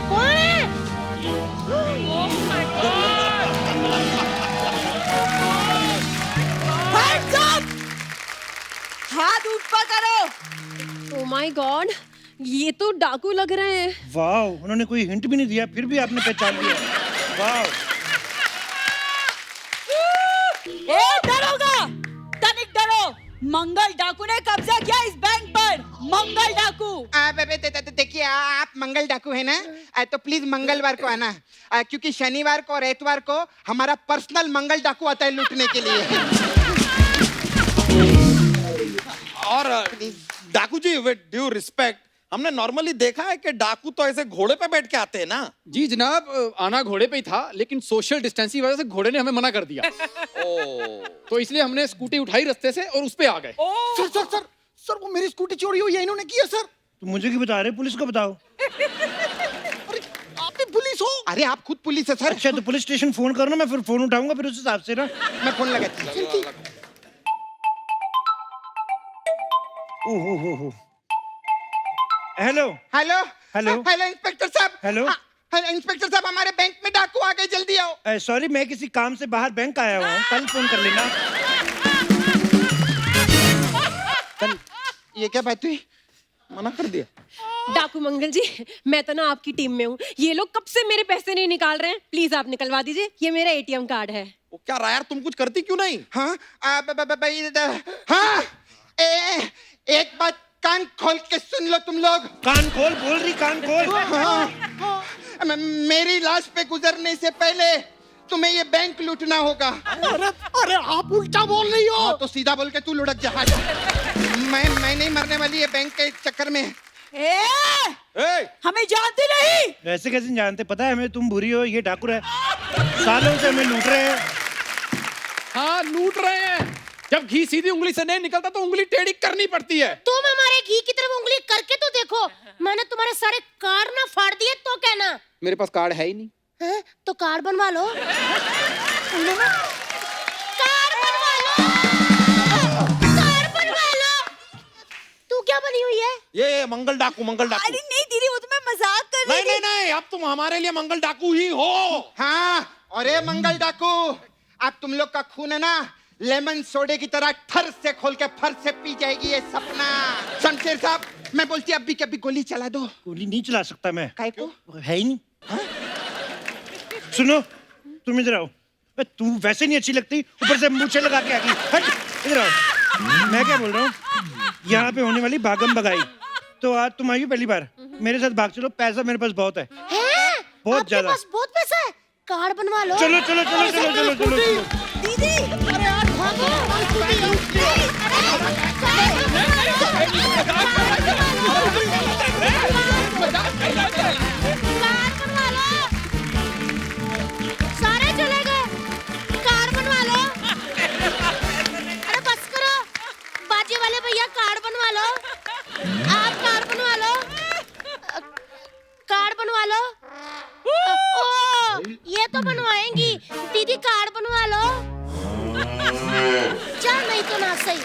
कौन है? Hands up! हाथ ऊपर करो। ओ माय गॉड, ये तो डाकू लग रहे हैं। वाह, उन्होंने कोई हिंट भी नहीं दिया, फिर भी आपने पहचान लिया। वाह। ए डरोगा, तनिक डरो। मंगल डाकू ने कब्जा किया इस बैंक पर। मंगल डाकू। देखिए आप मंगल डाकू है ना, तो प्लीज मंगलवार को आना, क्योंकि शनिवार को और एतवार को हमारा पर्सनल मंगल डाकू आता है लूटने के लिए। और डाकू जी, विद ड्यू रिस्पेक्ट, हमने नॉर्मली देखा है कि डाकू तो ऐसे घोड़े पे बैठ के आते हैं ना। जी जनाब, आना घोड़े पे ही था, लेकिन सोशल डिस्टेंसिंग की वजह से घोड़े ने हमें मना कर दिया। तो इसलिए हमने स्कूटी उठाई रास्ते से और उस पे आ गए। सर सर सर सर, वो मेरी स्कूटी चोरी हुई है, इन्होंने किया सर। तो मुझे क्यों बता रहे, पुलिस को बताओ। अरे आप भी पुलिस हो? अरे आप खुद पुलिस है सर। अच्छा तो पुलिस स्टेशन फोन करो ना, मैं फिर फोन उठाऊंगा, फिर उस हिसाब से ना मैं फोन लगाती हूँ। ओहो। Hello hello hello hello inspector साहब। हेलो। हेलो इंस्पेक्टर साहब, हमारे बैंक में डाकू आ गए, जल्दी आओ। सॉरी, मैं किसी काम से बाहर बैंक आया हुआ हूँ, कल फोन कर लेना। कल? ये क्या बात हुई? मना कर दिया? डाकू मंगल जी, मैं तो ना आपकी टीम में हूँ। ये लोग कब से मेरे पैसे नहीं निकाल रहे हैं, प्लीज आप निकलवा दीजिए। ये मेरा एटीएम कार्ड है। वो क्या रहा यार, तुम कुछ करती क्यों नहीं? हाँ हाँ, एक बात कान खोल के सुन लो तुम लोग। कान खोल बोल रही, कान खोल। हाँ, मेरी लाश पे गुजरने से पहले तुम्हें ये बैंक लूटना होगा। अरे आप उल्टा बोल रही हो। तो सीधा बोल के तू लुढ़क जा। मैं नहीं मरने वाली है बैंक के चक्कर में। हमें जानते नहीं। ऐसे कैसे जानते, पता है हमें तुम बुरी हो, ये ठाकुर है, सालों से हमें लूट रहे हैं। हाँ लूट रहे हैं, जब घी सीधी उंगली से नहीं निकलता तो उंगली टेढ़ी करनी पड़ती है। तुम हमारे घी की तरफ उंगली करके तो देखो, मैंने तुम्हारे सारे कार्ड ना फाड़ दिए तो कहना। मेरे पास कार्ड है ही नहीं। है? तो कार्ड बनवा लो। कार्ड बनवा लो। कार्ड बनवा लो। तू क्या बनी हुई है? ये मंगल डाकू, मंगल डाकू। अरे नहीं दीदी, वो तो मैं मजाक कर रही थी। नहीं, अब तुम हमारे लिए मंगल डाकू ही हो। हाँ, अरे मंगल डाकू, अब तुम लोग का खून है ना, लेमन सोडे की तरह ठर से खोल के फर से पी जाएगी ये सपना। शमशेर साहब, मैं बोलती अभी के अभी गोली चला दो। गोली नहीं चला सकता मैं, काहे को? है ही नहीं। सुनो, तुम इधर आओ। तू वैसे नहीं अच्छी लगती, ऊपर से मूछें लगा के आ गई। हट इधर आओ। मैं क्या बोल रहा हूँ, यहाँ पे होने वाली भागम भगाई, तो आज तुम आई हो पहली बार, मेरे साथ भाग चलो, पैसा मेरे पास बहुत है। बहुत ज्यादा। आपके पास बहुत पैसा है, कार्ड बनवा लो। चलो चलो चलो चलो चलो चलो चलो। दीदी, अरे यार भागो। सारे चले गए, कार्ड बनवा लो। अरे बस करो, बाजी वाले भैया कार्ड बनवा लो। आप कार्ड बनवा लो, कार्ड बनवा लो। ओ, ये तो बनवाएंगी दीदी, कार्ड बनवा लो। चल नहीं तो ना सही।